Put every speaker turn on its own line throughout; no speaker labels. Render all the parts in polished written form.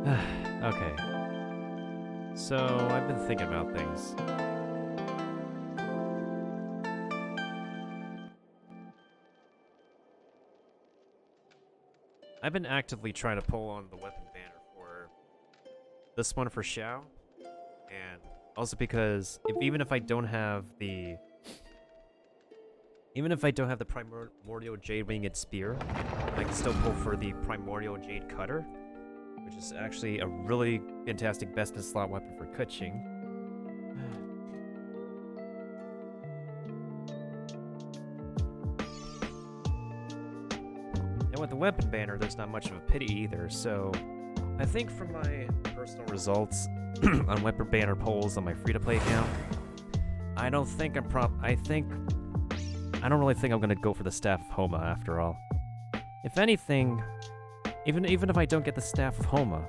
Okay. So, I've been thinking about things. I've been actively trying to pull on the weapon banner for this one for Xiao, and also because even if I don't have the Primordial Jade Winged Spear, I can still pull for the Primordial Jade Cutter, which is actually a really fantastic best in slot weapon for Keqing. And with the weapon banner, there's not much of a pity either, so I think from my personal results on weapon banner polls on my free-to-play account, I don't really think I'm gonna go for the Staff of Homa after all. If anything, even if I don't get the Staff of Homa,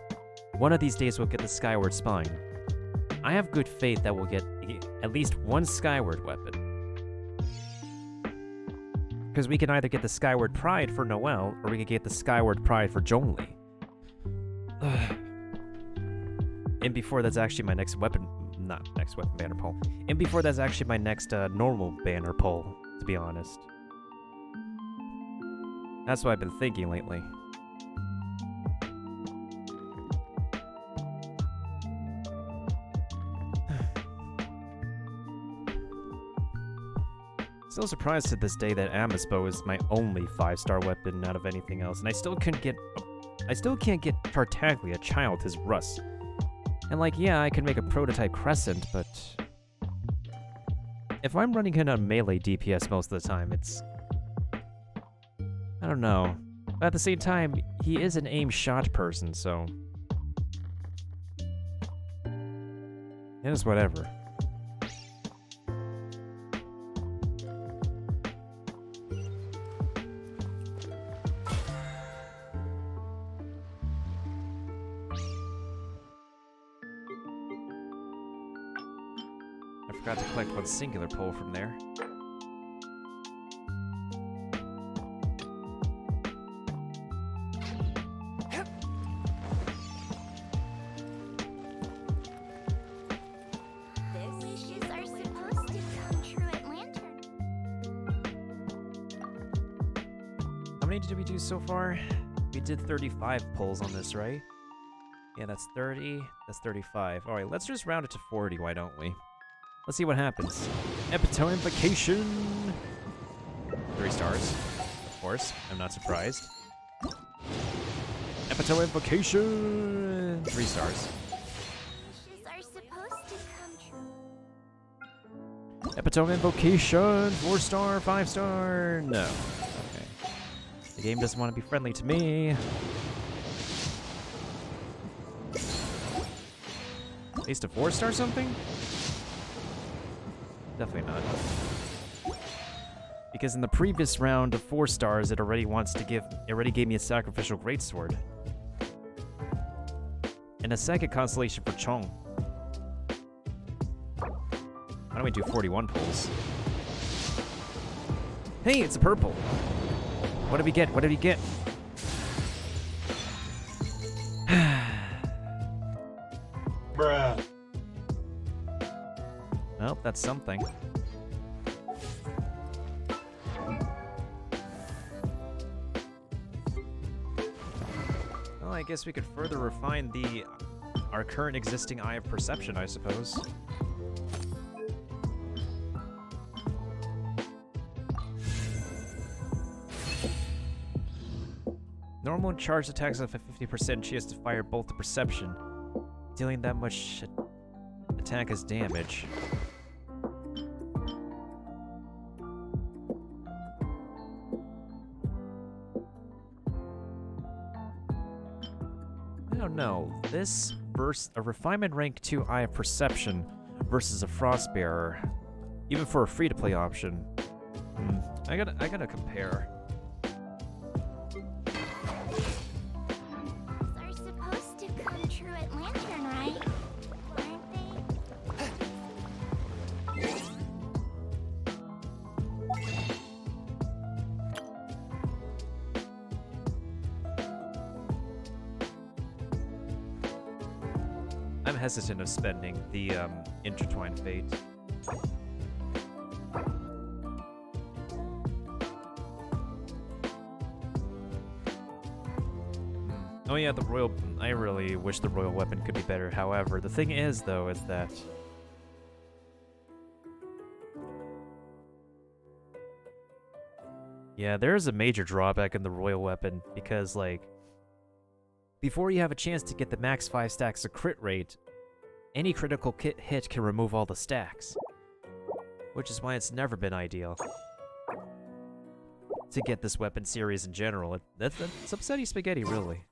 one of these days we'll get the Skyward Spine. I have good faith that we'll get at least one Skyward weapon. Because we can either get the Skyward Pride for Noelle, or we could get the Skyward Pride for Zhongli. And before that's actually my next weapon... Not next weapon banner poll. And before that's actually my next normal banner poll, to be honest. That's what I've been thinking lately. Still surprised to this day that Amispo is my only 5-star weapon out of anything else, and I still can't get Tartaglia Child his Russ. And like, yeah, I could make a prototype Crescent, but if I'm running him on melee DPS most of the time, it's... I don't know. But at the same time, he is an aim shot person, so... it is whatever. Forgot to collect one singular pull from there.
Wishes are supposed to come true at Lantern.
How many did we do so far? We did 35 pulls on this, right? Yeah, that's 30. That's 35. Alright, let's just round it to 40, why don't we? Let's see what happens. Epitome Invocation! 3 stars. Of course, I'm not surprised. Epitome Invocation! 3 stars.
Wishes are supposed to come true.
Epitome Invocation! 4 star, 5 star. No. Okay. The game doesn't want to be friendly to me. At least a 4 star something? Definitely not. Because in the previous round of 4 stars, it already gave me a sacrificial greatsword. And a second constellation for Chong. Why don't we do 41 pulls? Hey, it's a purple! What did we get? What did we get?
Bruh.
Well, that's something. Well, I guess we could further refine our current existing Eye of Perception, I suppose. Normal and charged attacks have a 50% chance to fire bolt to Perception, dealing that much attack as damage. I don't know. This versus a Refinement Rank 2 Eye of Perception versus a Frostbearer, even for a free-to-play option. I gotta compare.
Are supposed to come true at Lantern, right? Aren't they?
hesitant of spending the Intertwined Fate. Oh yeah, the royal... I really wish the royal weapon could be better. However, the thing is, though, is that... Yeah, there is a major drawback in the royal weapon, because, like... Before you have a chance to get the max 5 stacks of crit rate, any critical hit can remove all the stacks. Which is why it's never been ideal to get this weapon series in general. It's upsetting spaghetti, really.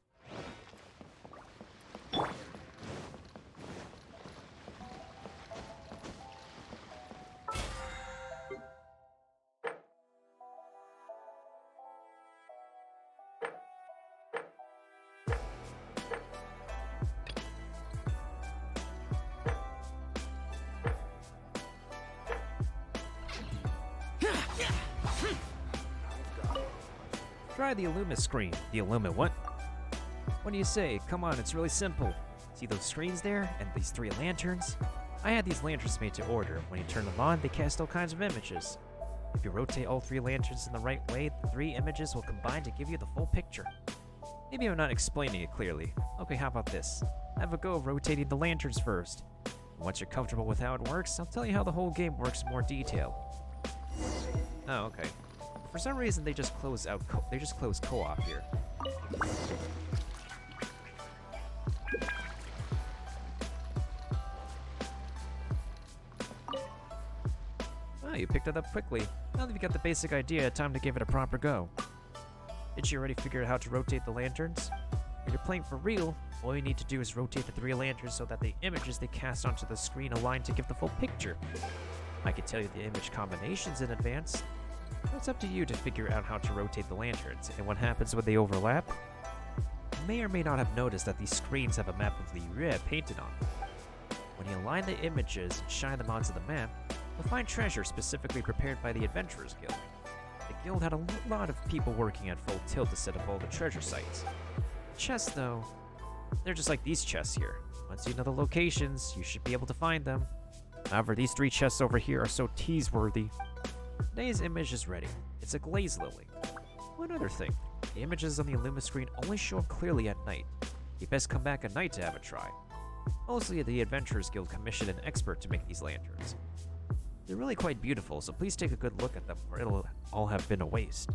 Try the Illuma screen. The Illuma what? What do you say? Come on, it's really simple. See those screens there? And these 3 lanterns? I had these lanterns made to order. When you turn them on, they cast all kinds of images. If you rotate all 3 lanterns in the right way, the 3 images will combine to give you the full picture. Maybe I'm not explaining it clearly. Okay, how about this? Have a go of rotating the lanterns first. Once you're comfortable with how it works, I'll tell you how the whole game works in more detail. Oh, okay. For some reason, they just close out. They just close co-op here. Oh, you picked it up quickly. Now that you got the basic idea, time to give it a proper go. Did you already figure out how to rotate the lanterns? When you're playing for real, all you need to do is rotate the 3 lanterns so that the images they cast onto the screen align to give the full picture. I can tell you the image combinations in advance. It's up to you to figure out how to rotate the lanterns, and what happens when they overlap? You may or may not have noticed that these screens have a map of the Liyue painted on them. When you align the images and shine them onto the map, you'll find treasure specifically prepared by the Adventurers Guild. The guild had a lot of people working at full tilt to set up all the treasure sites. Chests, though, they're just like these chests here. Once you know the locations, you should be able to find them. However, these 3 chests over here are so tease-worthy. Today's image is ready. It's a glaze lily. One other thing, the images on the Illuma screen only show up clearly at night. You best come back at night to have a try. Mostly the Adventurers Guild commissioned an expert to make these lanterns. They're really quite beautiful, so please take a good look at them, or it'll all have been a waste.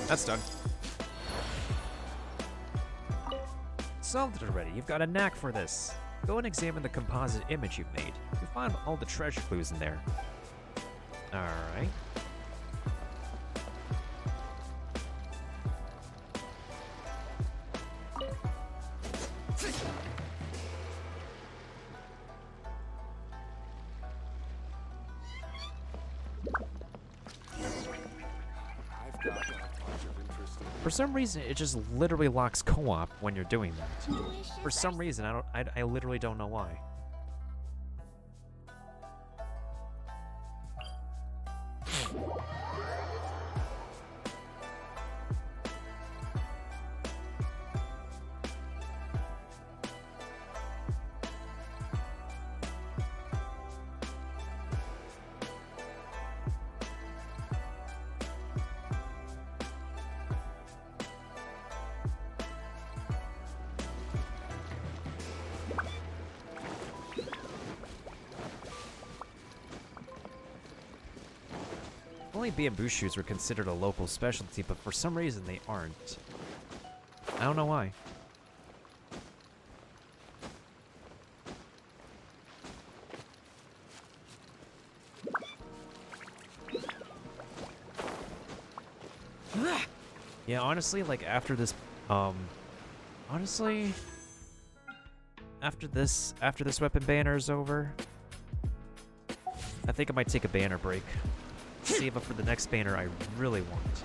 That's done. Solved it already. You've got a knack for this. Go and examine the composite image you've made. You'll find all the treasure clues in there. Alright. For some reason, it just literally locks co-op when you're doing that. For some reason, I literally don't know why. Only bamboo shoots were considered a local specialty, but for some reason they aren't. I don't know why. Yeah, honestly, like after this, honestly, after this weapon banner is over, I think I might take a banner break. Save up for the next banner I really want.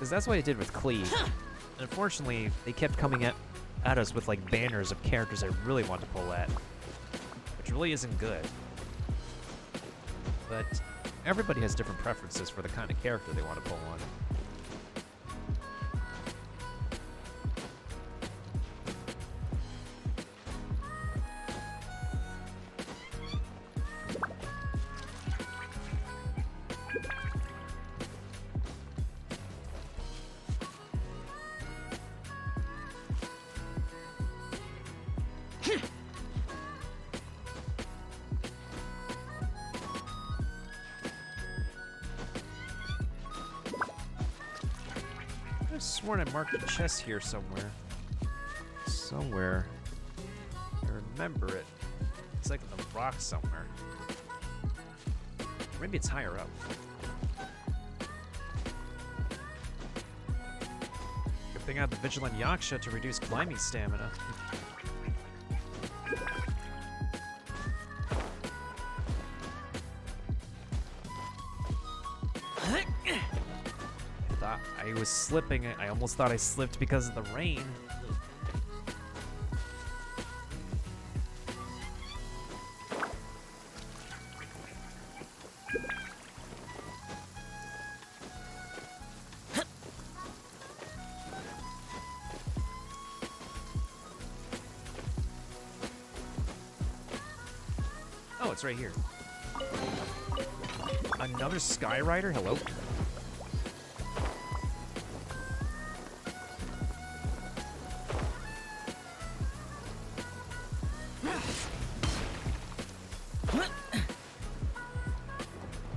Because that's what I did with Cleve. Unfortunately, they kept coming at us with like banners of characters I really want to pull at, which really isn't good. But everybody has different preferences for the kind of character they want to pull on. I've sworn I marked a chest here somewhere. Somewhere. I remember it. It's like in the rock somewhere. Maybe it's higher up. Good thing I have the Vigilant Yaksha to reduce climbing stamina. I was slipping. I almost thought I slipped because of the rain. Oh, it's right here. Another Skyrider? Hello?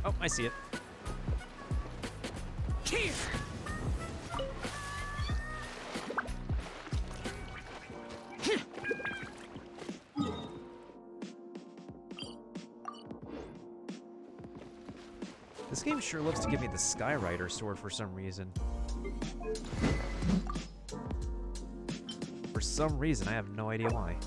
Oh, I see it. Here. This game sure loves to give me the Skyrider sword for some reason. For some reason, I have no idea why.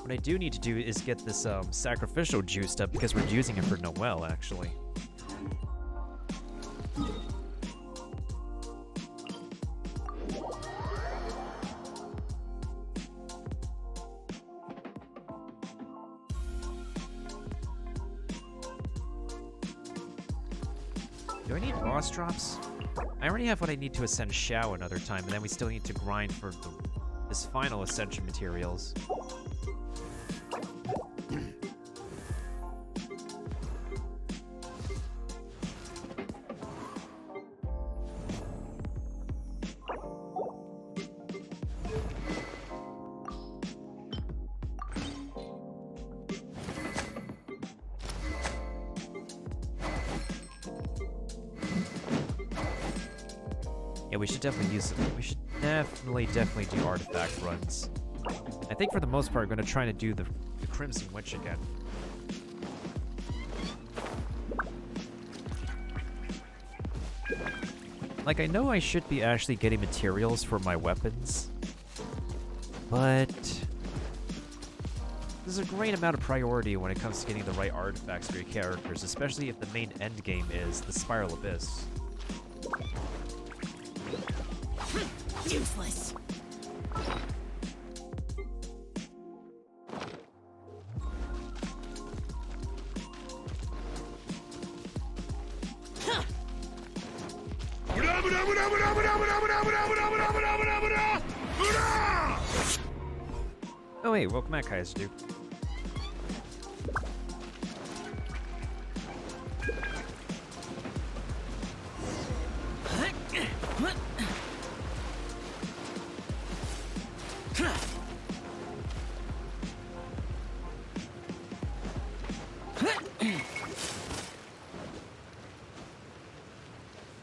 What I do need to do is get this sacrificial juiced up because we're using it for Noelle, actually. Do I need boss drops? I already have what I need to ascend Shao another time, and then we still need to grind for this final ascension materials. Yeah, we should definitely use it. We should definitely do artifact runs. I think for the most part, we're going to try to do the Crimson Witch again. Like, I know I should be actually getting materials for my weapons, but there's a great amount of priority when it comes to getting the right artifacts for your characters, especially if the main end game is the Spiral Abyss.
Useless.
Oh hey, welcome back, Kaiser Dude.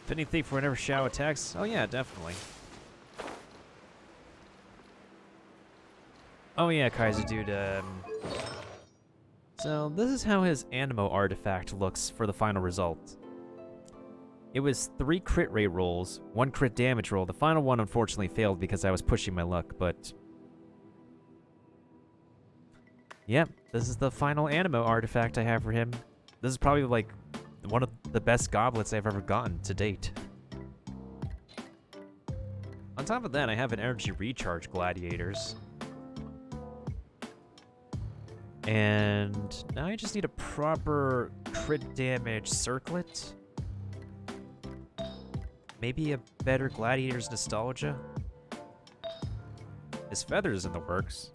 Fitting Thief whenever Shao attacks? Oh yeah, definitely. Oh yeah, Kaiser Dude, so this is how his Anemo artifact looks for the final result. It was 3 crit rate rolls, 1 crit damage roll. The final one unfortunately failed because I was pushing my luck, but Yep, this is the final Animo artifact I have for him. This is probably like one of the best goblets I've ever gotten to date. On top of that, I have an energy recharge gladiators. And now I just need a proper crit damage circlet. Maybe a better gladiator's nostalgia. His feathers in the works.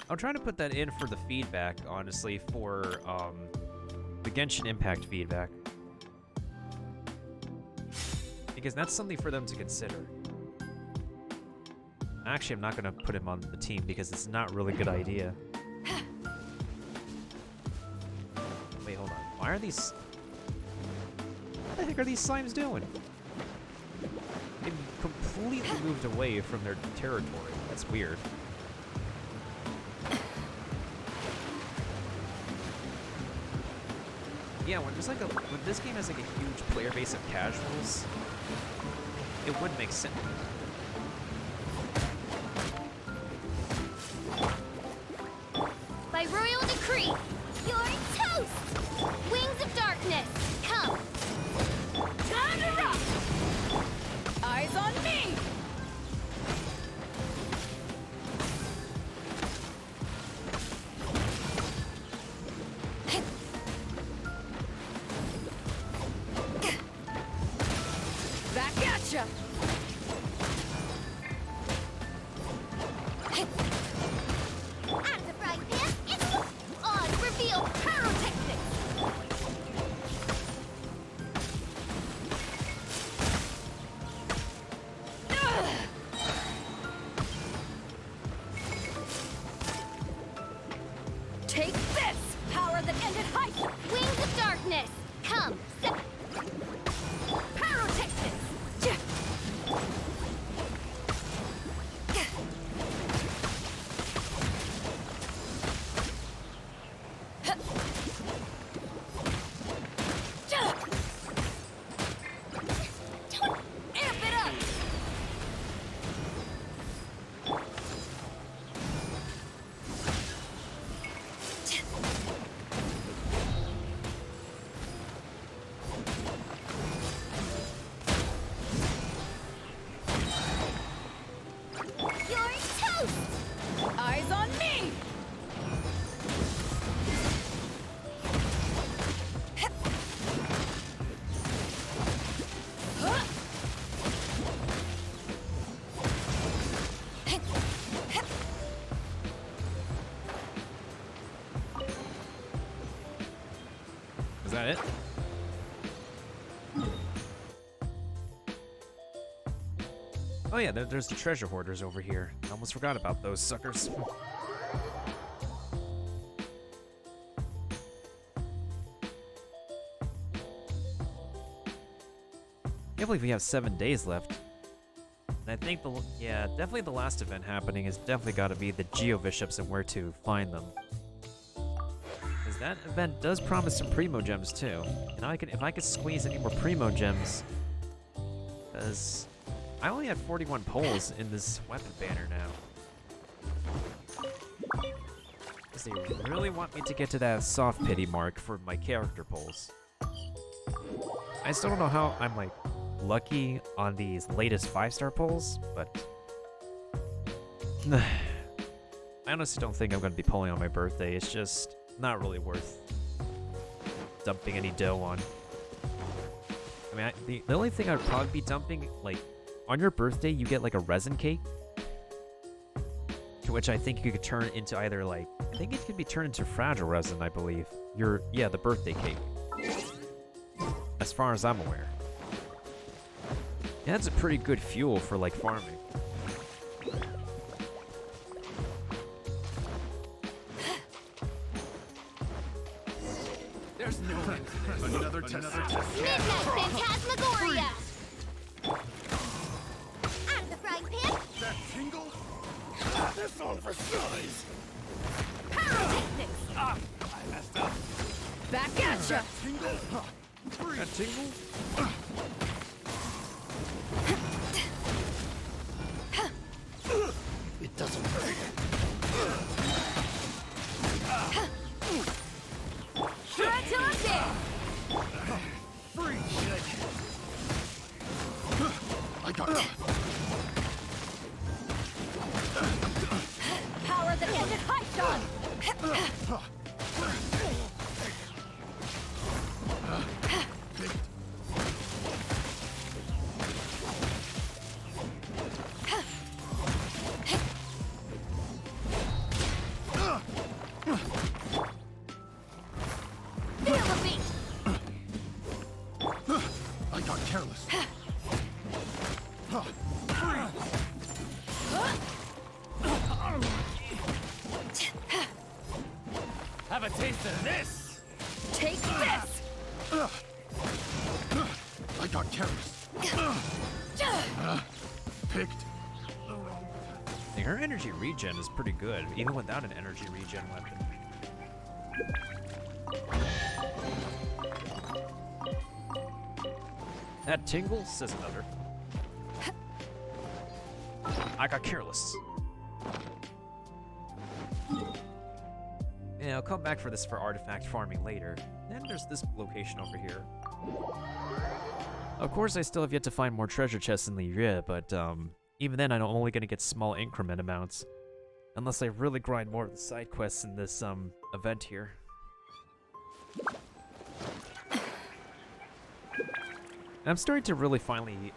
I'm trying to put that in for the feedback, honestly, for the Genshin Impact feedback. Because that's something for them to consider. Actually, I'm not going to put him on the team because it's not really a good idea. Wait, hold on. Why are these... What the heck are these slimes doing? They completely moved away from their territory. That's weird. Yeah, when there's like when this game has like a huge player base of casuals, it would make sense.
By royal decree, you're toast! Wings of darkness, come! Time to rock! Eyes on me! Back at ya! Out of the frying pan, it's on reveal pyrotechnics! Take this! Power that ended height! Wings of darkness! Come! Pyrotechnics! Amp it up! You're toast! Eyes on me!
Is that it? Oh yeah, there's the treasure hoarders over here. I almost forgot about those suckers. Can't believe we have 7 days left. And I think definitely the last event happening has definitely got to be the Geo Bishops and where to find them. Because that event does promise some Primo Gems too. And if I could squeeze any more Primo Gems, because I only have 41 pulls in this weapon banner now. Because they really want me to get to that soft pity mark for my character pulls. I still don't know how I'm like lucky on these latest 5-star pulls, but I honestly don't think I'm going to be pulling on my birthday. It's just not really worth dumping any dough on. I mean, the only thing I'd probably be dumping, like, on your birthday, you get like a resin cake, to which I think you could turn into either like, I think it could be turned into fragile resin, I believe. The birthday cake. As far as I'm aware. Yeah, that's a pretty good fuel for like farming.
There's no end to this. Another test.
Midnight Phantasmagoria! Out of the frying pan,
That tingle? This on for size.
pyrotechnics.
I messed up.
Back at ya.
Tingle.
That tingle?
It doesn't hurt.
Shratante!
Free shit. I got it.
Power that ended Hypton! Feel the beat!
I got careless. Have a taste of this.
Take this!
I got careless. Picked.
Like, her energy regen is pretty good, even without an energy regen weapon. That tingle, says another. I got careless. Yeah, I'll come back for this for artifact farming later. Then there's this location over here. Of course, I still have yet to find more treasure chests in Liyue, but even then I'm only going to get small increment amounts. Unless I really grind more of the side quests in this event here. I'm starting to really finally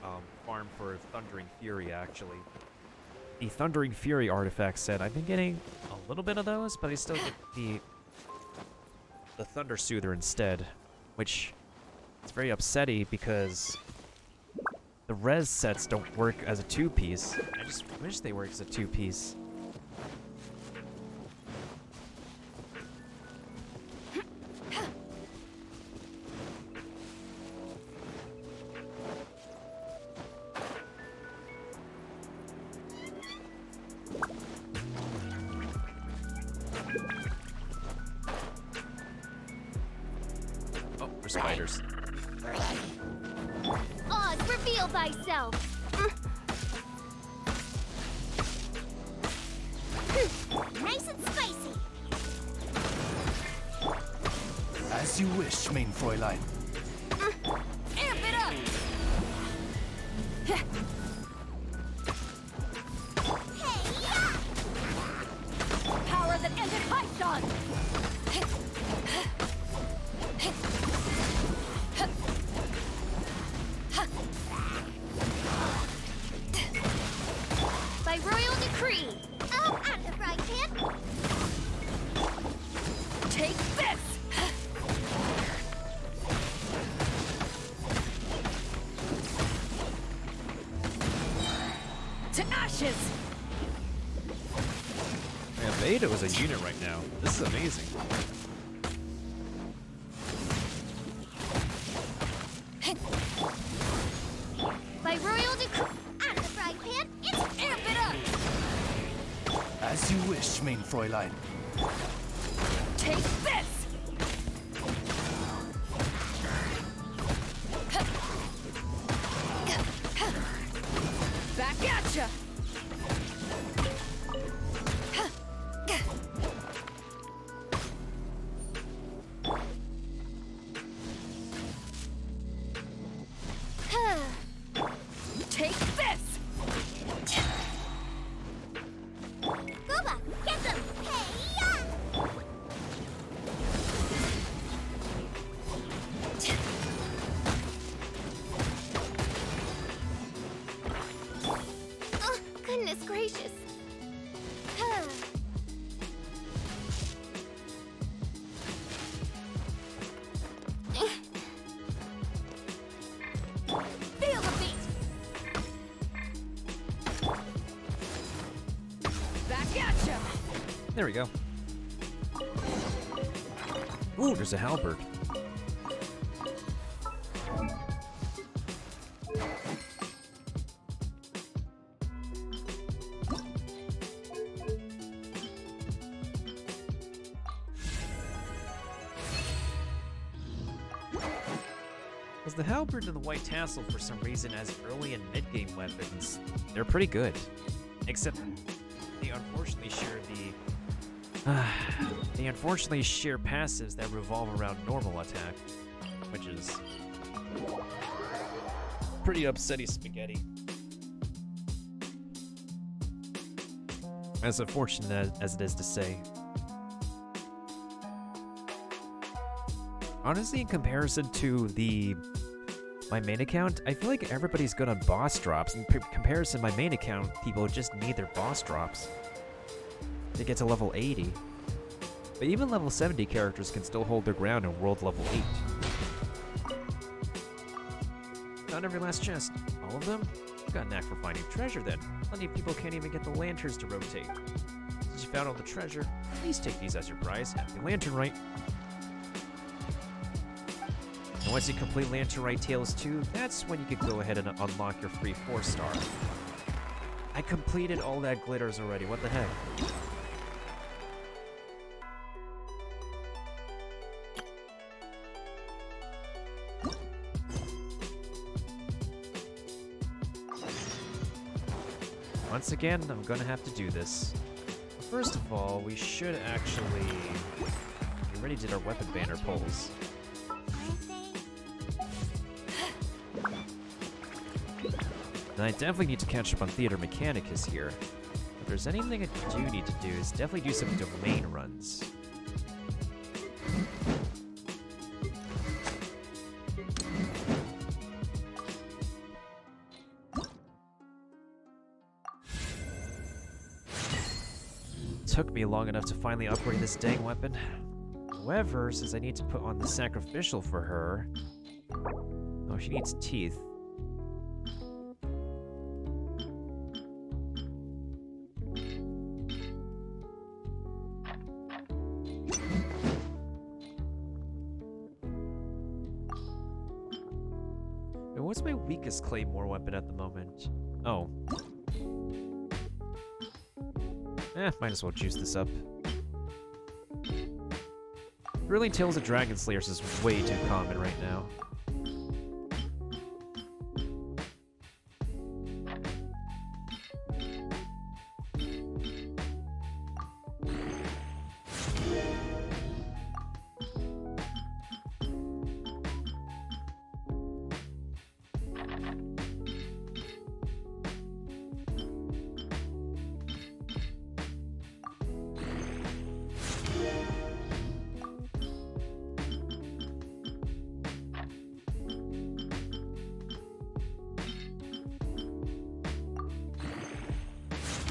farm for Thundering Fury, actually. The Thundering Fury artifact set, I've been getting a little bit of those, but I still get the Thunder Soother instead, which is very upsetting because the res sets don't work as a two-piece. I just wish they worked as a two-piece. Oh, there's spiders.
Oz, reveal thyself! Nice and spicy!
As you wish, main Fräulein.
Amp it up! Hey-ya! Power that ended Python! By royal decree! Oh, and the frying pan! Take this! To ashes!
Man, Beta is a unit right now. This is amazing.
By royal decree! And the frying pan, it's amp it up!
As you wish, main Fräulein.
Take this! Back at ya! Take this! Gooba, get them! Hey-ya! Oh, goodness gracious. Feel the beat! Back at ya!
There we go. Ooh, there's a halberd. Because the halberd and the white tassel, for some reason, as early and mid-game weapons, they're pretty good. Except they unfortunately share passives that revolve around normal attack, which is pretty upsetty spaghetti. As unfortunate as it is to say. Honestly, in comparison to my main account, I feel like everybody's good on boss drops. In comparison, my main account, people just need their boss drops to get to level 80. But even level 70 characters can still hold their ground in world level 8. Found every last chest. All of them? Got a knack for finding treasure then. Plenty of people can't even get the lanterns to rotate. Since you found all the treasure, please take these as your prize. Happy Lantern Rite. And once you complete Lantern Rite Tales 2, that's when you could go ahead and unlock your free 4-star. I completed all that glitters already, what the heck? Once again, I'm gonna have to do this. First of all, we should actually... We already did our weapon banner pulls. And I definitely need to catch up on Theater Mechanicus here. If there's anything I do need to do, is definitely do some domain runs. Took me long enough to finally upgrade this dang weapon. However, since I need to put on the sacrificial for her... Oh, she needs teeth. And what's my weakest Claymore weapon at the moment? Oh. Might as well juice this up. Thrilling Tales of Dragon Slayers is way too common right now.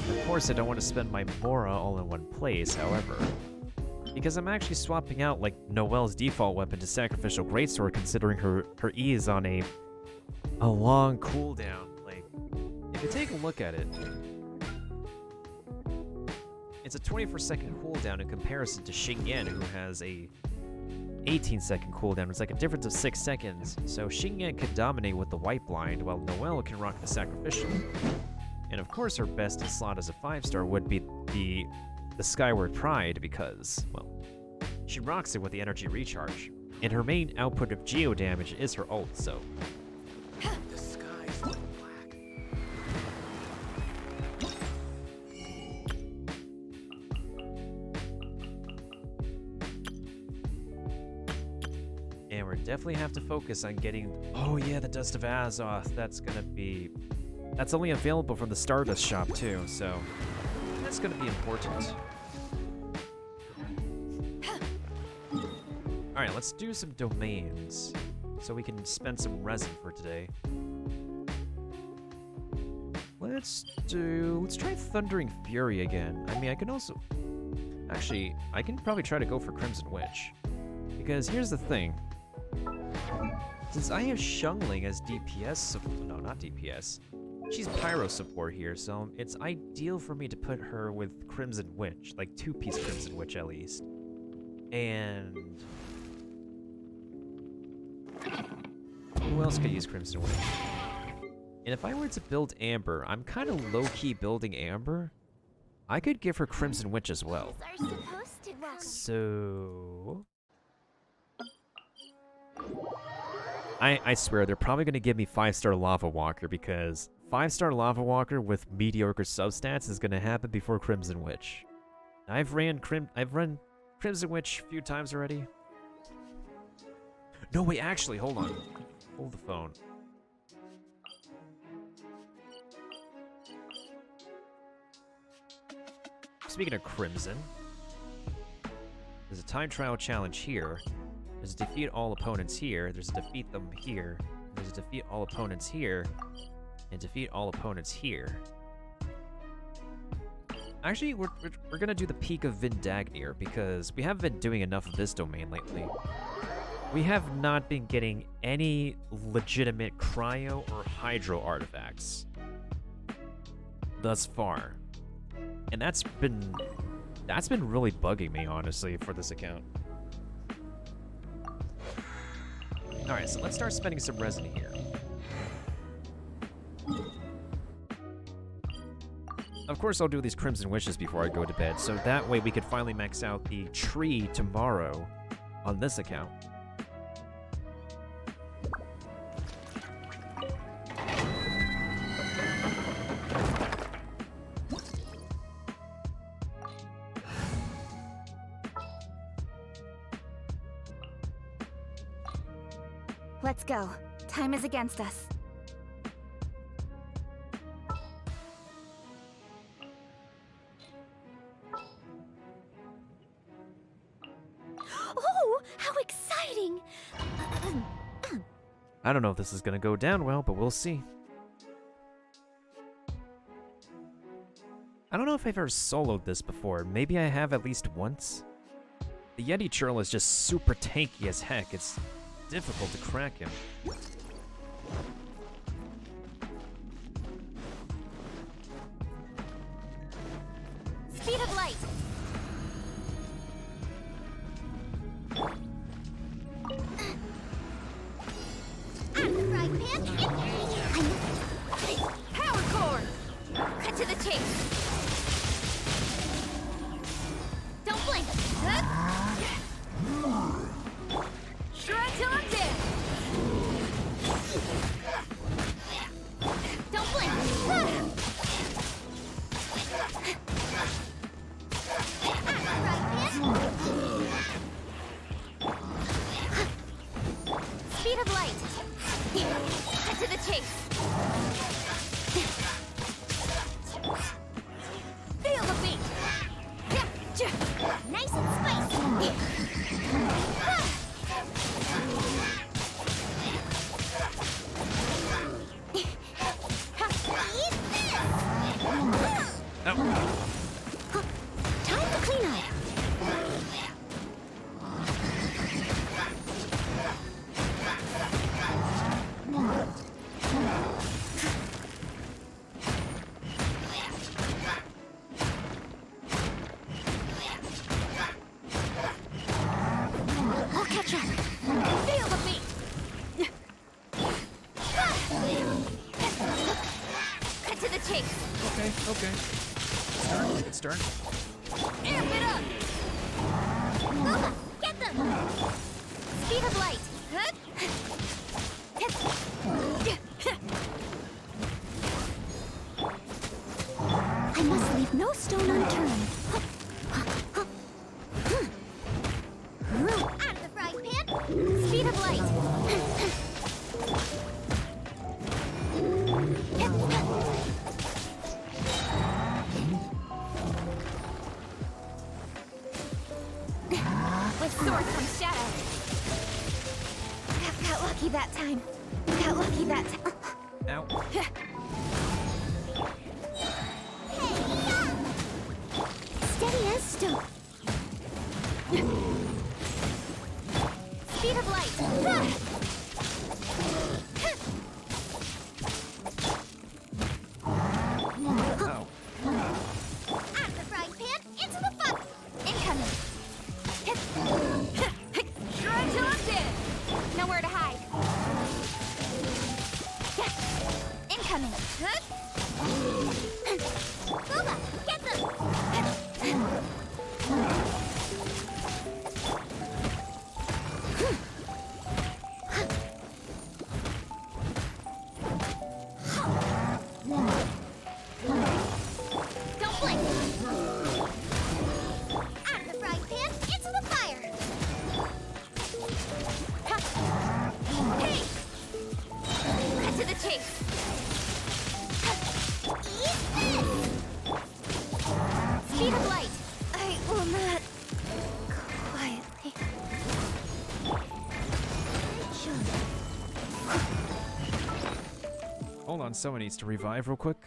Of course, I don't want to spend my Mora all in one place, however. Because I'm actually swapping out, like, Noelle's default weapon to Sacrificial Greatsword, considering her E is on a long cooldown. Like, if you take a look at it, it's a 24-second cooldown in comparison to Xingyan, who has a 18-second cooldown. It's like a difference of 6 seconds. So Xingyan can dominate with the White Blind, while Noelle can rock the Sacrificial. And of course, her best in slot as a 5-star would be the Skyward Pride because, well, she rocks it with the energy recharge. And her main output of geo damage is her ult, so.
The skies look black.
And we're definitely have to focus on getting, oh yeah, the Dust of Azoth. That's only available from the Stardust shop too, so that's gonna be important. Alright, let's do some domains so we can spend some resin for today. Let's try Thundering Fury again. I mean, I can also, actually, I can probably try to go for Crimson Witch. Because here's the thing. Since I have Xiangling as DPS, no, not DPS, she's Pyro support here, so it's ideal for me to put her with Crimson Witch, like 2-piece Crimson Witch at least. And who else could use Crimson Witch? And if I were to build Amber, I'm kind of low-key building Amber. I could give her Crimson Witch as well.
These are supposed to come.
So I swear, they're probably going to give me 5-star Lava Walker because 5-star Lava Walker with mediocre substats is going to happen before Crimson Witch. I've run Crimson Witch a few times already. No, wait, actually, hold on. Hold the phone. Speaking of Crimson, there's a time trial challenge here. There's a defeat all opponents here. There's a defeat them here. There's a defeat all opponents here. And defeat all opponents here. Actually, we're gonna do the Peak of Vindagnir because we haven't been doing enough of this domain lately. We have not been getting any legitimate cryo or hydro artifacts thus far. And that's been really bugging me, honestly, for this account. Alright, so let's start spending some resin here. Of course, I'll do these Crimson Wishes before I go to bed, so that way we could finally max out the tree tomorrow on this account.
Let's go. Time is against us. Oh, how exciting!
I don't know if this is gonna go down well, but we'll see. I don't know if I've ever soloed this before. Maybe I have at least once. The Yeti Churl is just super tanky as heck. It's difficult to crack him.
Speed of light! At the frying pan, power core! Cut to the chase! Don't blink! Shred till I'm dead! Don't blink! Speed of light! Cut to the chase! Feel the beat! Nice and spicy!
Oh.
Time to clean up! I'll catch up. Feel the beat. Cut to the chase.
Okay. Good start.
Amp it up. Booba, get them. Speed of light. I must leave no stone unturned. Out of the frying pan. Speed of light. With sword comes shadow. Got lucky that time. Got lucky that time.
Ow.
Steady as stone. Speed of light.
Oh.
Out of the frying pan, into the fun. Incoming. Shred till I'm dead. Nowhere to hide. Incoming. Booba, get them. chase. Eat this! Speed of light. I will not. Quietly.
Hold on, someone needs to revive real quick.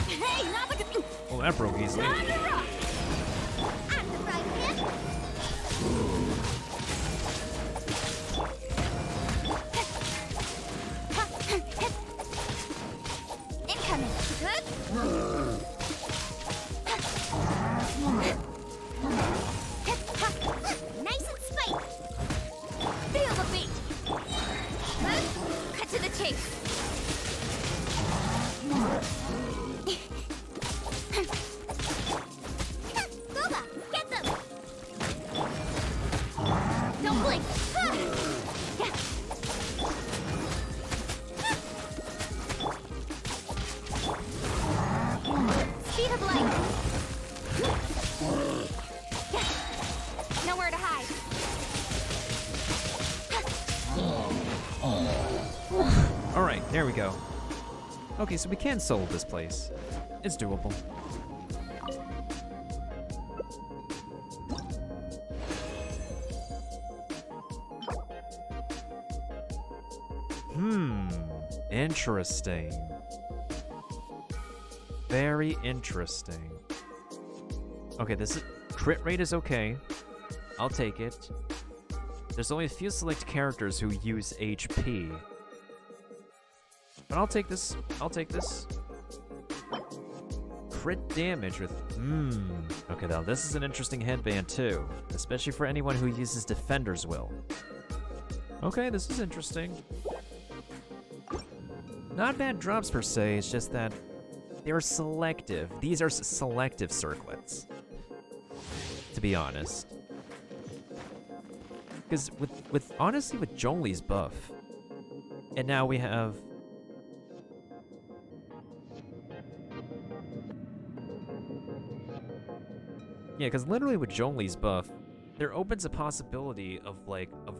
Hey, not like a.
Oh, that broke easily.
Time to rock! And the frying pan. Incoming. Good. Nice and spicy. Feel the beat. Cut to the chase. Gooba, get them! Don't blink! Speed of light! Nowhere to hide!
Alright, there we go. Okay, so we can solo this place. It's doable. Interesting. Very interesting. Okay, this is crit rate is okay. I'll take it. There's only a few select characters who use HP. But I'll take this. I'll take this. Crit damage with... Okay, now this is an interesting headband too. Especially for anyone who uses Defender's Will. Okay, this is interesting. Not bad drops per se, it's just that they're selective. These are selective circlets, to be honest. Because honestly, with Zhongli's buff, and now we have... Yeah, because literally with Zhongli's buff, there opens a possibility of,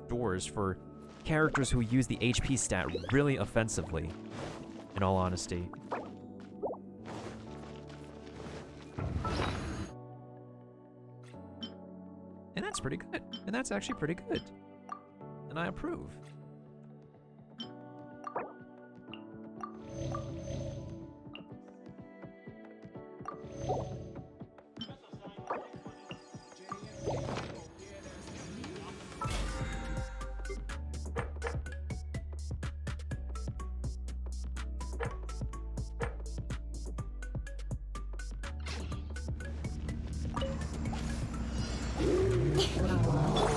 doors for characters who use the HP stat really offensively, in all honesty. And that's pretty good. And that's actually pretty good. And I approve.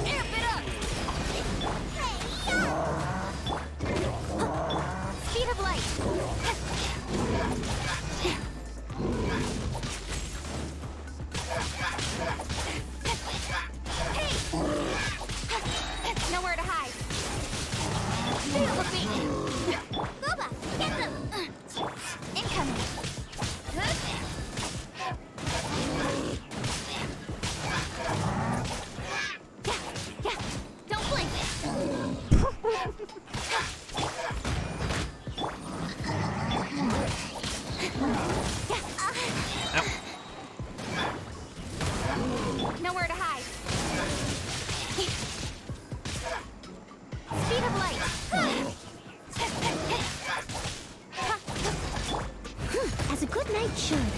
Amp it up! Speed of light! Hey! Nowhere to hide. Feel the beat! Gooba, get them! Incoming! Good? Yeah, don't blink! Nowhere to hide. Speed of light. As a good knight should.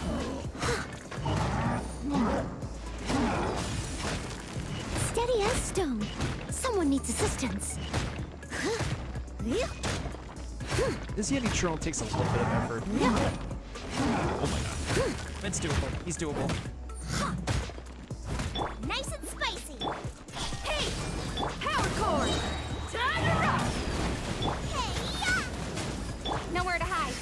Steady as stone. Someone needs assistance.
This Yeti Troll takes a little bit of effort. Oh my god. It's doable. He's doable.
Nice and spicy. Hey! Power cord! Time to rock! Hey, yeah! Nowhere to hide.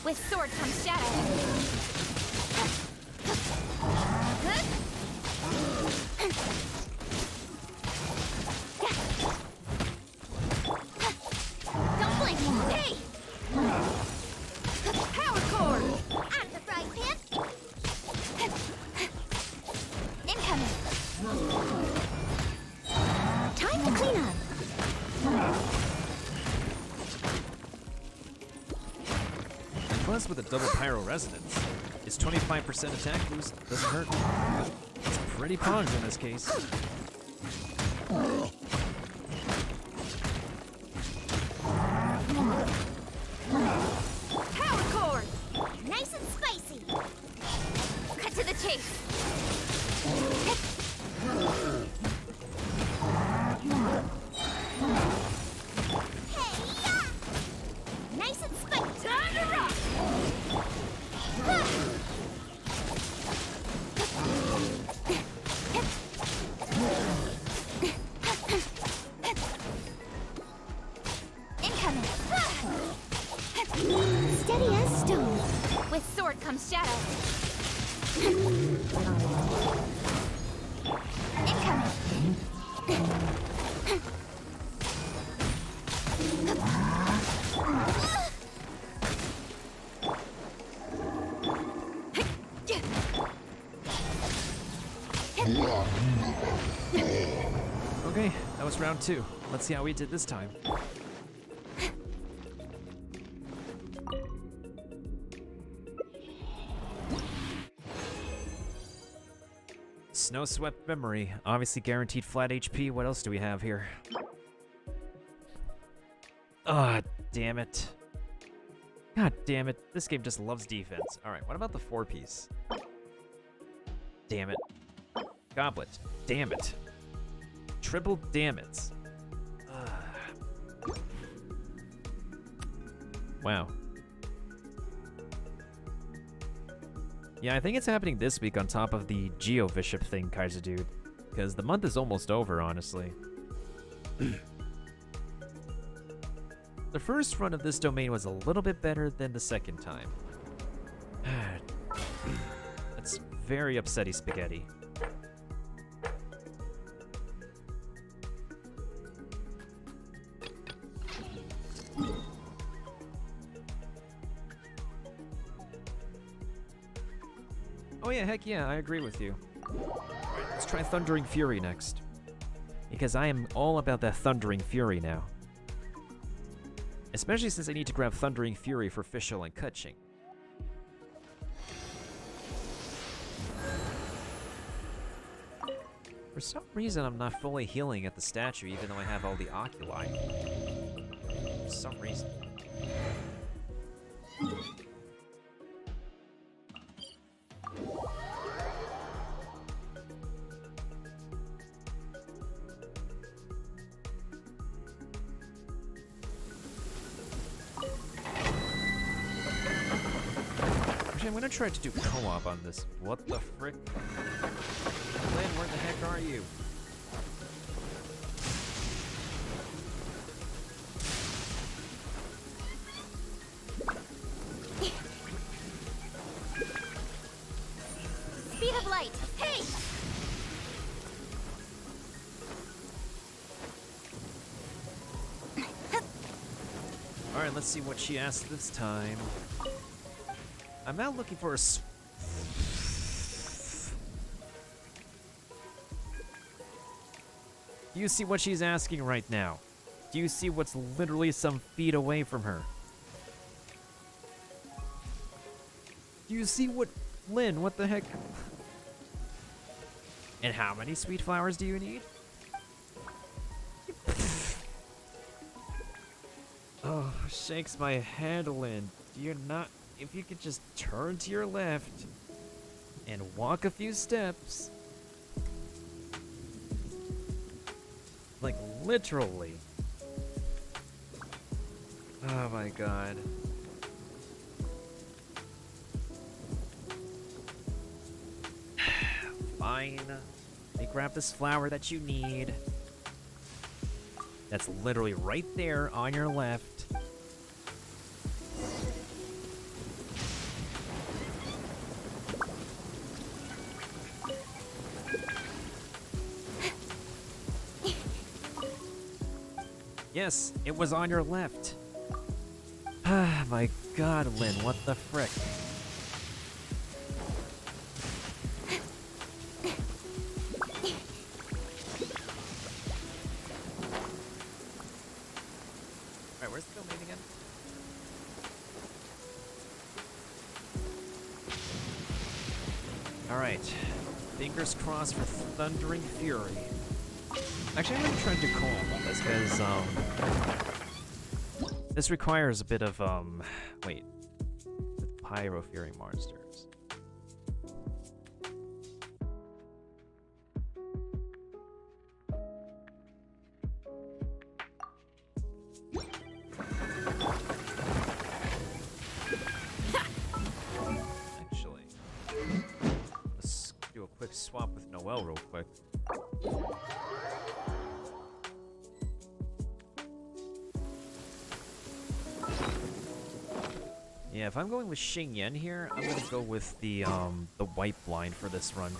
With sword comes shadow. Don't blink! Hey! Power cord! Out of the frying pan! Incoming! Time to clean up!
Plus, with a double pyro resonance, it's 25% attack boost. Doesn't hurt. It's pretty pungent in this case.
Power cord! Nice and spicy! Cut to the chase! Hey-ya! Nice and spicy! Time to rock! Incoming! Steady as stone. With sword comes shadow. Incoming!
Okay, that was round 2. Let's see how we did this time. Snow Swept Memory. Obviously guaranteed flat HP. What else do we have here? Ah, damn it. God damn it. This game just loves defense. Alright, what about the 4-piece? Damn it. Goblet. Damn it. Triple damn it. Wow. Yeah, I think it's happening this week on top of the Geo Bishop thing, Kaiser Dude. Because the month is almost over, honestly. The first run of this domain was a little bit better than the second time. That's very upsetty spaghetti. Oh yeah, heck yeah, I agree with you. Alright, let's try Thundering Fury next. Because I am all about that Thundering Fury now. Especially since I need to grab Thundering Fury for Fischl and Kutching. For some reason, I'm not fully healing at the statue, even though I have all the oculi. For some reason. Actually, I'm gonna try to do co-op on this. What the frick? Lynn, where the heck are you?
Speed of light! Hey!
Alright, let's see what she asked this time. I'm now looking for a Do you see what she's asking right now? Do you see what's literally some feet away from her? Do you see what... Lynn, what the heck? And how many sweet flowers do you need? Oh, shakes my head, Lynn. You're not... If you could just turn to your left and walk a few steps. Like, literally. Oh my god. Fine. Let me grab this flower that you need. That's literally right there on your left. Yes, it was on your left. Ah, my God, Lynn, what the frick? Alright, where's the domain again? Alright. Fingers crossed for Thundering Fury. Actually, I'm gonna try to do calm on this, because, this requires a bit of, wait. The Pyro Fury monsters. Actually, let's do a quick swap with Noelle real quick. Yeah, if I'm going with Xing Yan here, I'm gonna go with the white blind for this run.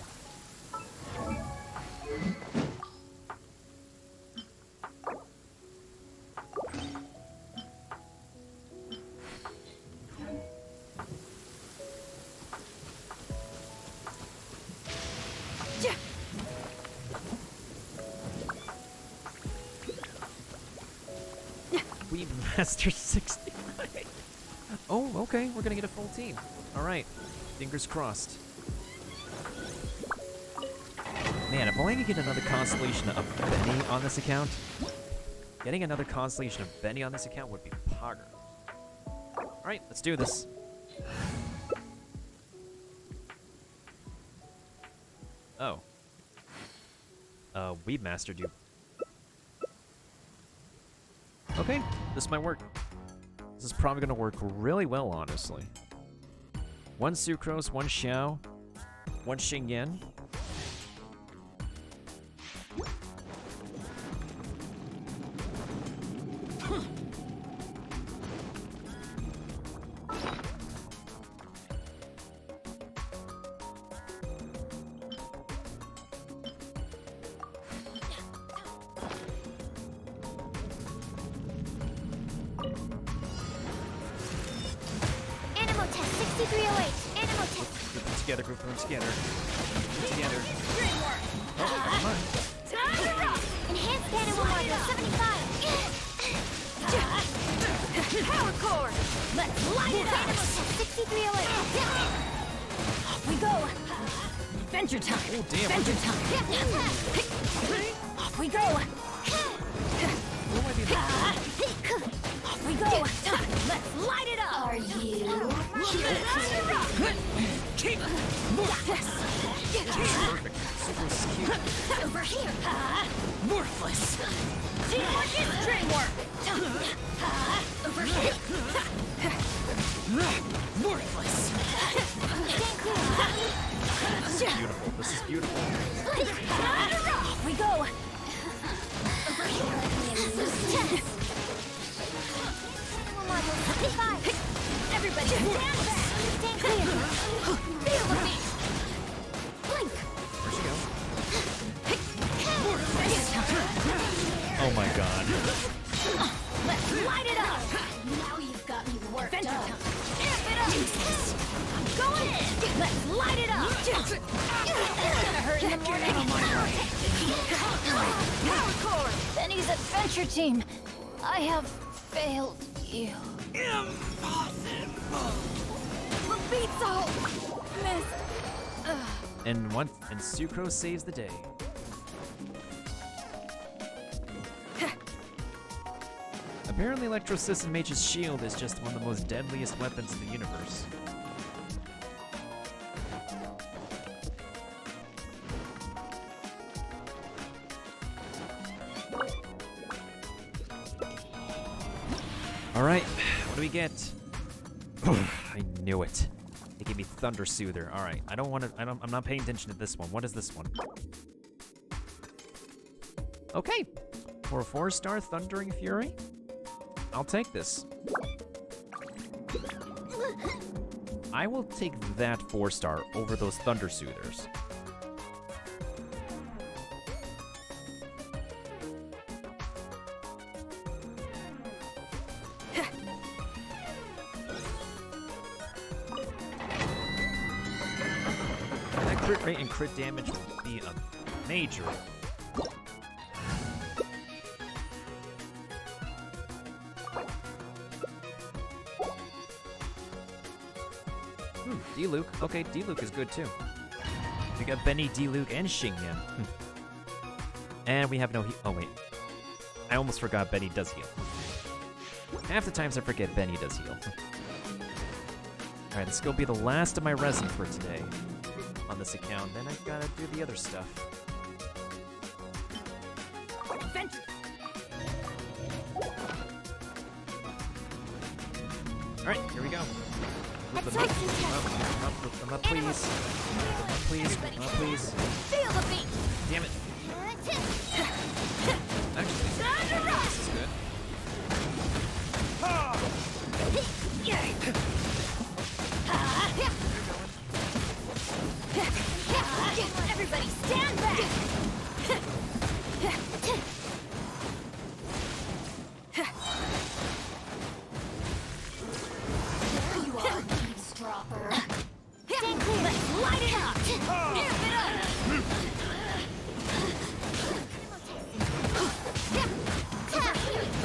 We mastered 69. Oh, okay, we're gonna get a full team. Alright, fingers crossed. Man, if only I could get another constellation of Benny on this account. Getting another constellation of Benny on this account would be pogger. Alright, let's do this. Oh. Weeb mastered you. Okay, this might work. This is probably gonna work really well, honestly. One Sucrose, one Xiao, one Xing Yan.
Animal test 6308. Animal test.
Group them together, group them together. Group them together.
Dreamwork.
Oh, never mind.
Time to rock. Enhanced animal module 75. Power core. Let's light it up. Animal test 6308. Off we go. Adventure time.
Oh, damn.
Adventure time. Off we go.
What do I do?
Off we go. Let's light it up. Are you?
Perfect. Sucrose is cute.
Over here. Worthless. Teamwork is dreamwork. Over here. Worthless.
Beautiful. This is beautiful.
Off we go. Over here. Module 65. Everybody stand back. Stand clear. Feel the beat. Blink.
Where'd she go? Oh my god.
Let's light it up. Now you've got me worked up. Amp it up. I'm going in. Let's light it up. It's gonna hurt in the morning. Power core. Benny's adventure team. I have failed you. Impossible. The beat's all missed.
And Sucrose saves the day. Apparently Electro System Mage's shield is just one of the most deadliest weapons in the universe. Alright, what do we get? I knew it. They gave me Thunder Soother. Alright, I'm not paying attention to this one. What is this one? Okay. For a 4-star Thundering Fury, I'll take this. I will take that 4-star over those Thunder Soothers. crit rate and crit damage will be a major. D-Luke. Okay, D-Luke is good too. We got Benny, D-Luke, and Xingyan. And we have no oh wait. I almost forgot Benny does heal. Half the times I forget Benny does heal. Alright, this will be the last of my resin for today on this account. Then I've gotta do the other stuff. Alright, here we go. Move them up, please. Please, please.
Feel the beat.
Damn it. Actually, this is good.
Everybody stand back. You are eavesdropper. Stand clear. Let's light it up. Amp it up.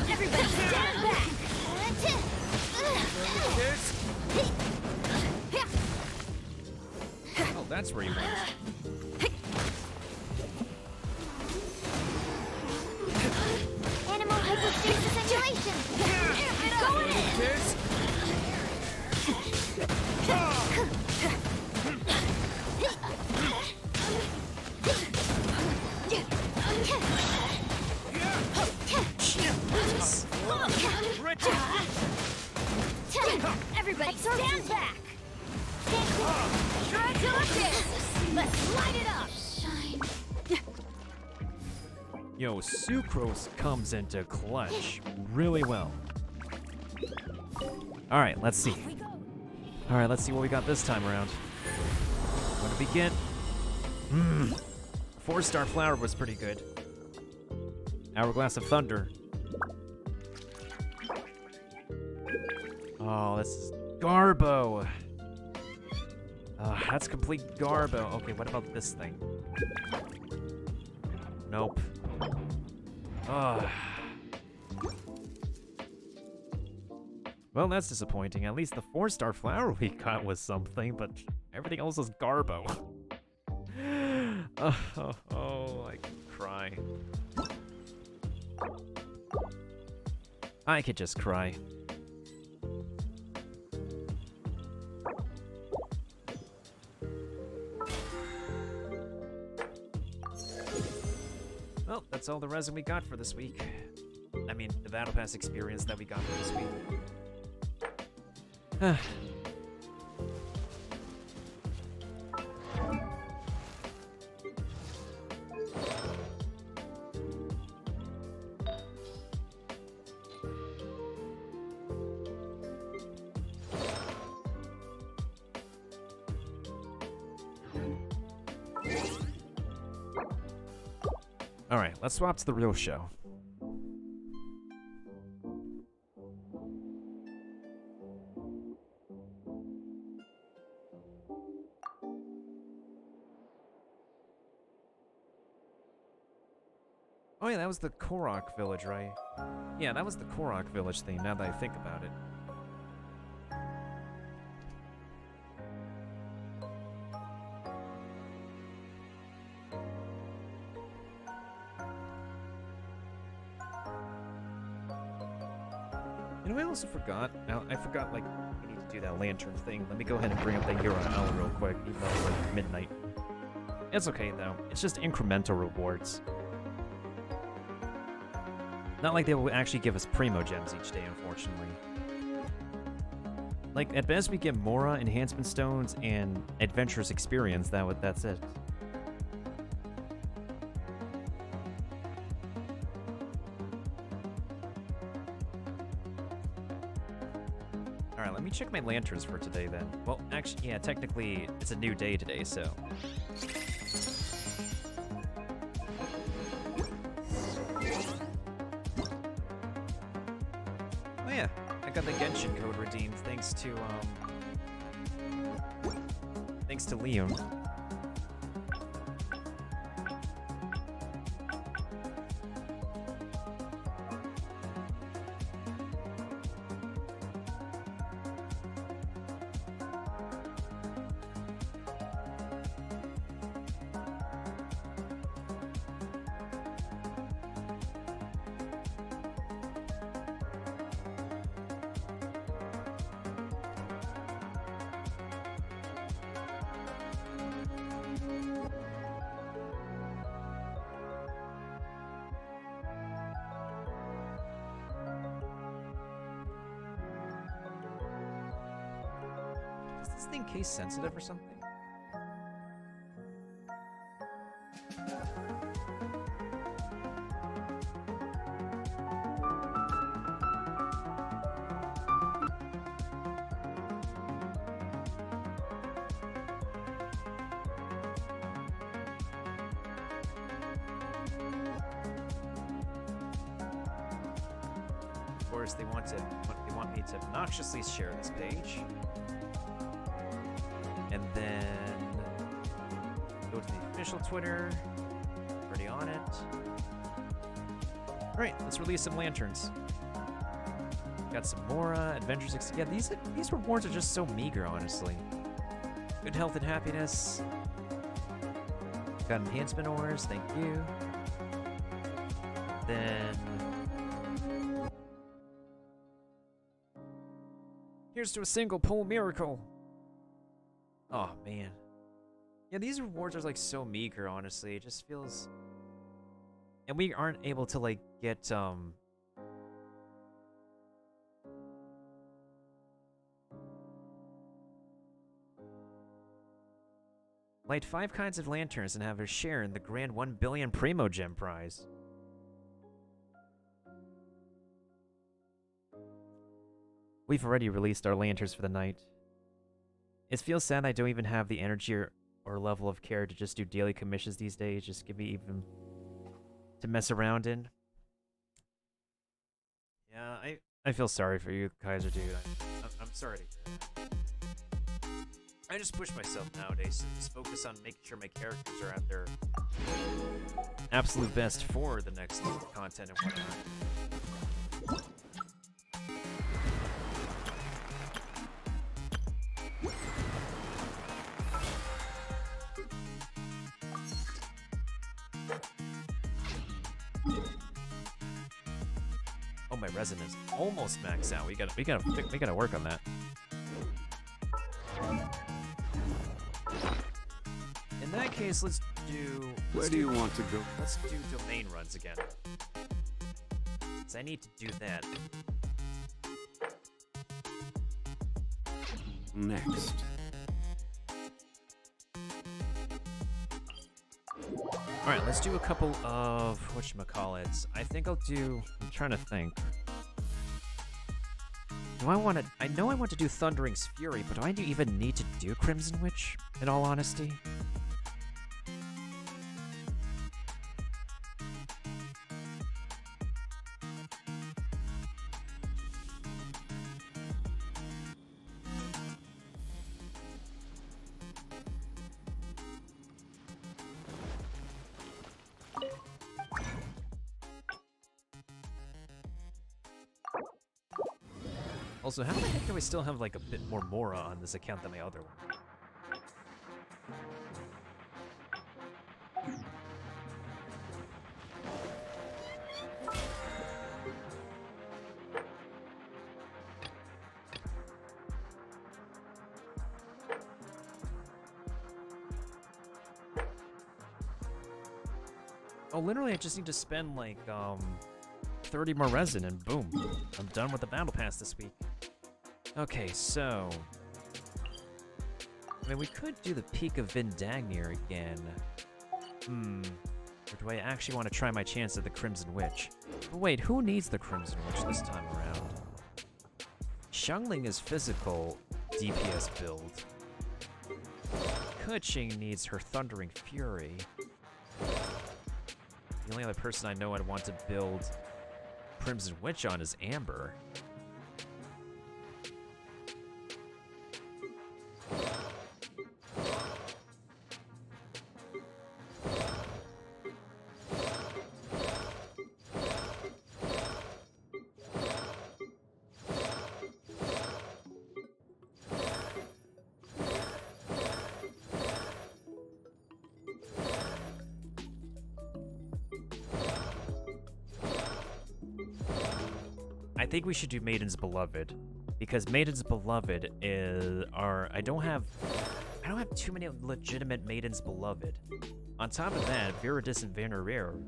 Everybody stand back.
Oh, that's where you went.
Animal hypostasis simulation. Going in. Everybody stand back. Stand clear. Try to assist. Let's light it up.
Yo, Sucrose comes into clutch really well. Alright, let's see. Alright, let's see what we got this time around. What do we get? 4-star flower was pretty good. Hourglass of Thunder. Oh, this is Garbo. That's complete Garbo. Okay, what about this thing? Nope. Well, that's disappointing. At least the 4-star flower we got was something, but everything else is Garbo. I can cry. I could just cry. Well, that's all the resin we got for this week. I mean, the Battle Pass experience that we got for this week. Alright, let's swap to the real show. Oh yeah, that was the Korok village, right? Yeah, that was the Korok village thing, now that I think about it. You know, I also forgot. I forgot, like, I need to do that lantern thing. Let me go ahead and bring up the Hero Owl real quick, even though it's like midnight. It's okay, though. It's just incremental rewards. Not like they will actually give us Primo Gems each day, unfortunately. Like, at best we get Mora, Enhancement Stones, and Adventurous Experience. That's it. Alright, let me check my lanterns for today then. Well, actually, yeah, technically, it's a new day today, so... Oh yeah, I got the Genshin code redeemed thanks to Leon. this thing case sensitive or something? Of course, they want me to obnoxiously share this page, and then go to the official Twitter. Already on it. All right, let's release some lanterns. Got some Mora, Adventures. Yeah, these rewards are just so meager, honestly. Good health and happiness. Got enhancement ores, thank you. Then here's to a single pull miracle. Oh man. Yeah, these rewards are like so meager, honestly. It just feels, and we aren't able to like get light 5 kinds of lanterns and have a share in the grand 1 billion Primo Gem prize. We've already released our lanterns for the night. It feels sad I don't even have the energy or level of care to just do daily commissions these days. Just give me even to mess around in. Yeah, I feel sorry for you, Kaiser, dude. I'm sorry to hear that. I just push myself nowadays to just focus on making sure my characters are at their absolute best for the next content and whatnot. Oh, my resin is almost maxed out. We gotta work on that. In that case, let's do.
Where do you want to go?
Let's do domain runs again. 'Cause I need to do that.
Next.
All right, let's do a couple of whatchamacallits. I think I'll do. I'm trying to think. Do I want to? I know I want to do Thundering's Fury, but do I even need to do Crimson Witch? In all honesty. Also, how the heck do I still have like a bit more Mora on this account than my other one? Oh, literally I just need to spend like 30 more resin and boom, I'm done with the battle pass this week. Okay, so I mean, we could do the Peak of Vindagnyr again. Or do I actually want to try my chance at the Crimson Witch? But wait, who needs the Crimson Witch this time around? Xiangling is physical DPS build. Keqing needs her Thundering Fury. The only other person I know I'd want to build Crimson Witch on is Amber. I think we should do Maiden's Beloved, because Maiden's Beloved I don't have too many legitimate Maiden's Beloved. On top of that, Viridis and Vannereer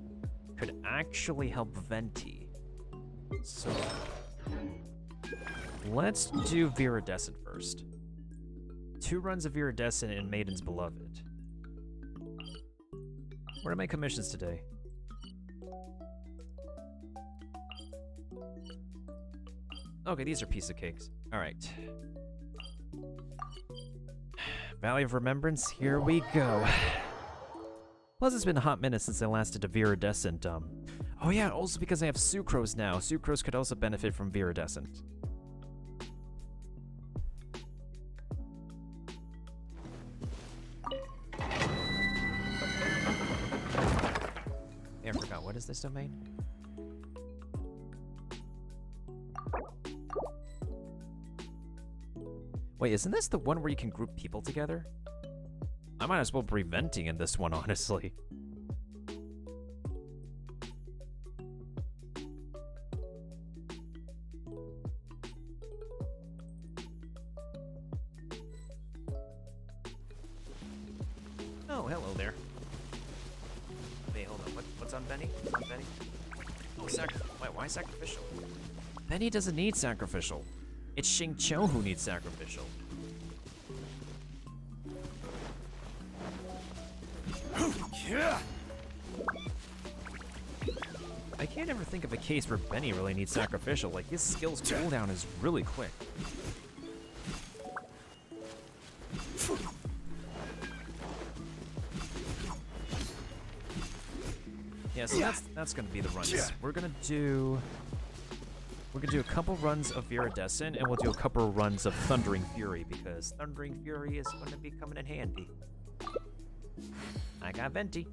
could actually help Venti. So let's do Viridescent first. 2 runs of Iridescent and Maiden's Beloved. What are my commissions today? Okay, these are piece of cakes. Alright. Valley of Remembrance, here we go. Plus, it's been a hot minute since I last did a Viridescent, Oh yeah, also because I have Sucrose now. Sucrose could also benefit from Viridescent. Yeah, I forgot. What is this domain? Wait, isn't this the one where you can group people together? I might as well be venting in this one, honestly. Oh, hello there. Wait, hold on. What's on Benny? What's on Benny? Oh, wait, why sacrificial? Benny doesn't need sacrificial. It's Xingqiu who needs sacrificial. I can't ever think of a case where Benny really needs sacrificial. Like, his skill's cooldown is really quick. Yeah, so that's gonna be the runs. We're gonna do a couple runs of Viridescent, and we'll do a couple runs of Thundering Fury, because Thundering Fury is gonna be coming in handy. I got Venti.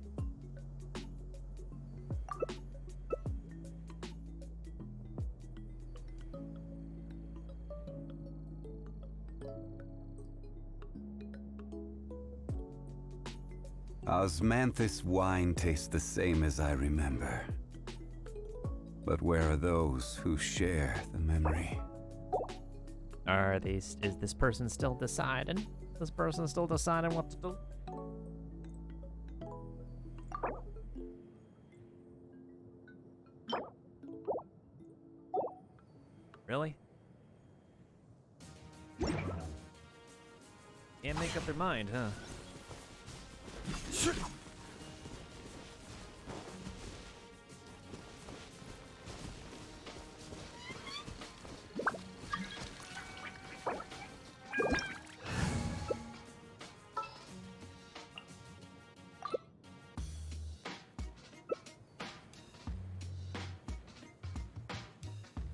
Osmanthus wine tastes the same as I remember. But where are those who share the memory?
Is this person still deciding? This person still deciding what to do? Really? Can't make up their mind, huh?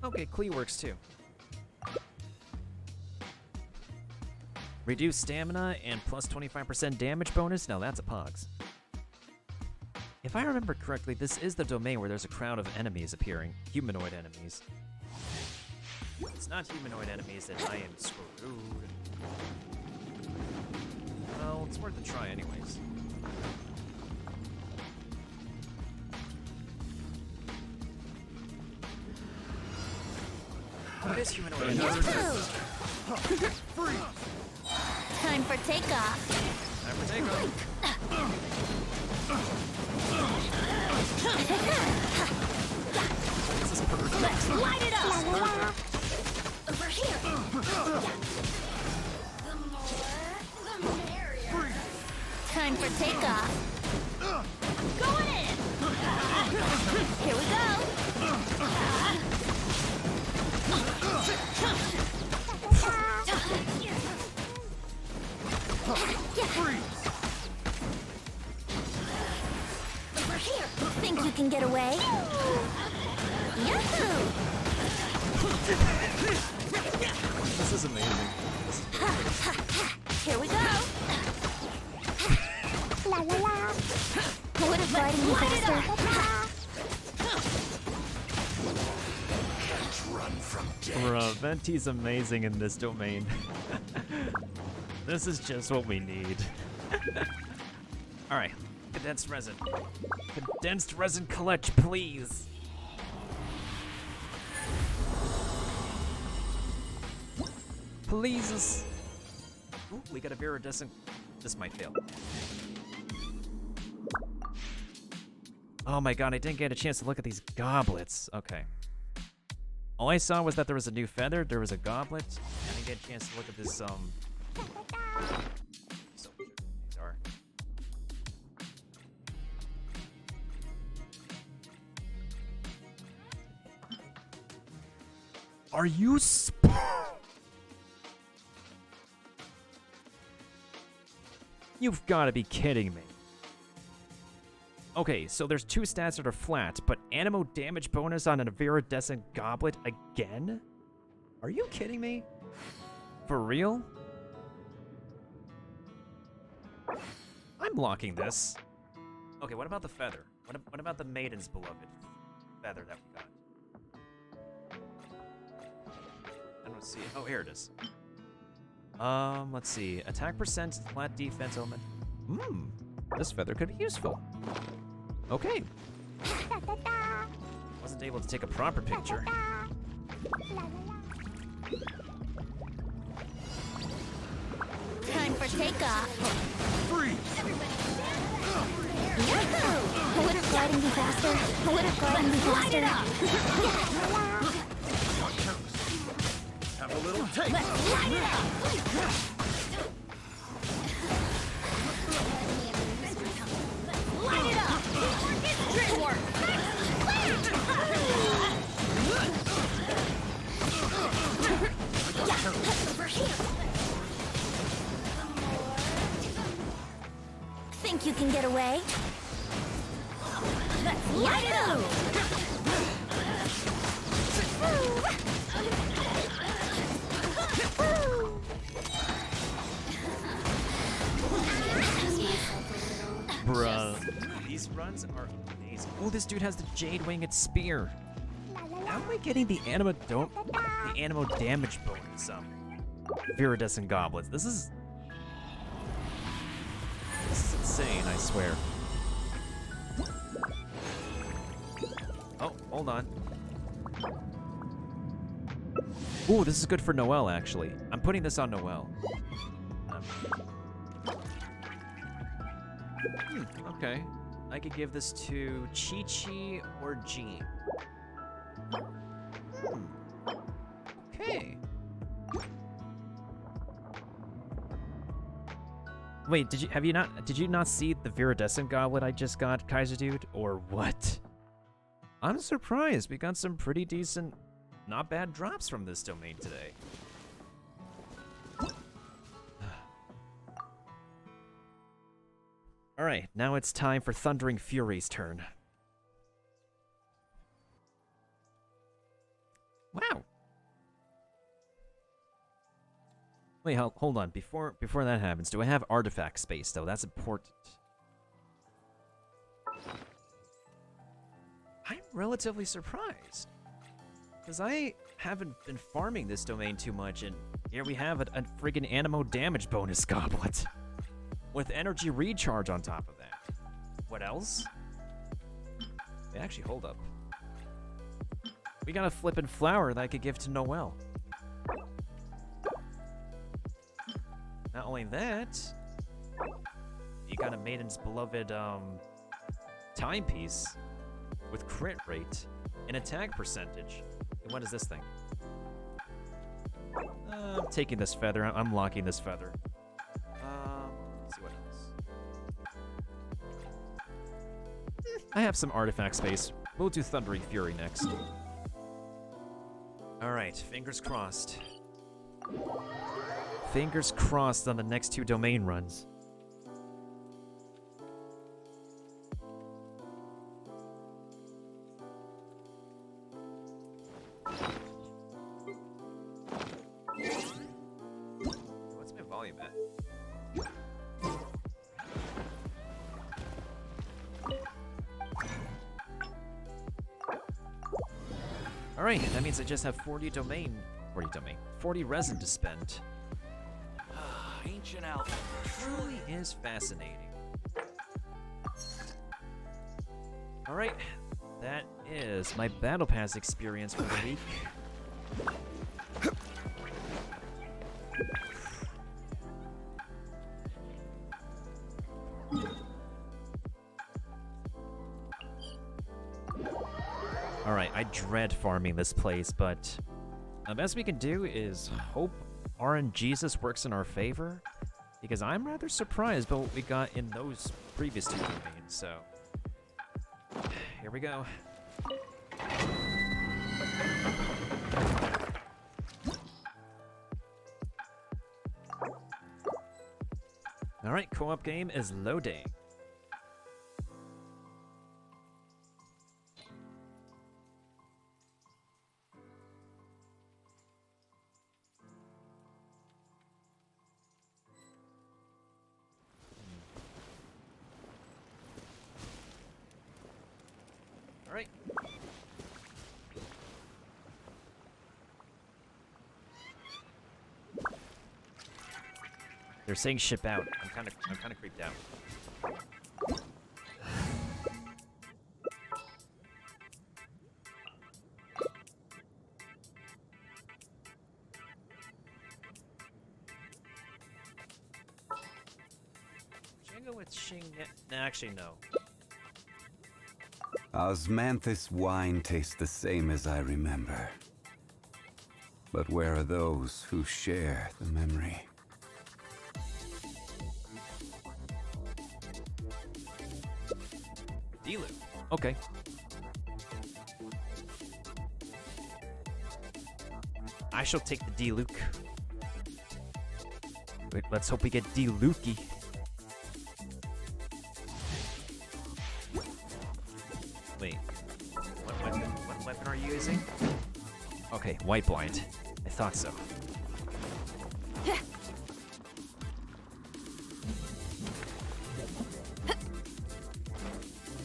Okay, Klee works too. Reduce stamina and plus 25% damage bonus? Now that's a pogs. If I remember correctly, this is the domain where there's a crowd of enemies appearing. Humanoid enemies. If it's not humanoid enemies, then I am screwed. Well, it's worth a try anyways. What is humanoid enemies?
Time for takeoff.
Time for takeoff. This is perfect.
Let's light it up. Over here. The more, the merrier. Time for takeoff. Going in. Here we go. Over here. Think you can get away? Yahoo!
This is amazing.
Here we go. La la la. Would have lighted me faster.
Bruh, Venti's amazing in this domain. This is just what we need. Alright, condensed resin. Condensed resin collect, please. Please. Ooh, we got a Viridescent. This might fail. Oh my god, I didn't get a chance to look at these goblets. Okay. All I saw was that there was a new feather, there was a goblet. I didn't get a chance to look at this So these are. Are you You've got to be kidding me. Okay, so there's two stats that are flat, but animo damage bonus on an Viridescent Goblet again? Are you kidding me? For real? I'm locking this. Okay, what about the feather? What about the Maiden's Beloved feather that we got? I don't see it. Oh, here it is. Let's see. Attack percent, flat defense element. This feather could be useful. Okay. Wasn't able to take a proper picture.
Time for takeoff.
Freeze!
Yahoo! Would have gliding be faster? Would have gliding be faster?
Have a little taste.
Let's light it up! Light it up! Dream work! Over here! Think you can get away? Let's light it up!
Bruh. These runs are amazing. Oh, this dude has the Jade Winged Spear. How am I getting the animo damage bonus Viridescent Goblets? This is insane, I swear. Oh, hold on. Ooh, this is good for Noelle, actually. I'm putting this on Noelle. Okay. I could give this to Chi-Chi or Jean. Okay. Wait, did you not see the Viridescent Goblet I just got, Kaiser Dude, or what? I'm surprised. We got some pretty decent, not bad drops from this domain today. Alright, now it's time for Thundering Fury's turn. Wow. Wait, hold on. Before that happens, do I have artifact space, though? That's important. I'm relatively surprised. Because I haven't been farming this domain too much, and here we have a friggin' animo damage bonus goblet. With energy recharge on top of that. What else? Hey, actually, hold up. We got a flippin' flower that I could give to Noelle. Not only that, you got a Maiden's Beloved timepiece with crit rate and attack percentage. And what is this thing? I'm taking this feather. I'm locking this feather. Let's see what else. I have some artifact space. We'll do Thundering Fury next. Alright, fingers crossed. Fingers crossed on the next two domain runs. What's my volume at? Alright, that means I just have 40 resin to spend.
Ancient Alpha.
Truly is fascinating. Alright, that is my Battle Pass experience for the week. Alright, I dread farming this place, but the best we can do is hope RNGesus works in our favor? Because I'm rather surprised by what we got in those previous two campaigns, so... Here we go. Alright, co-op game is loading. Alright. They're saying ship out. I'm kind of creeped out. Should I go with Shing? Nah, actually no.
Osmanthus wine tastes the same as I remember. But where are those who share the memory?
Diluc. Okay. I shall take the Diluc. Wait, let's hope we get Dilucky. Wait. What weapon are you using? Okay, White Blind. I thought so.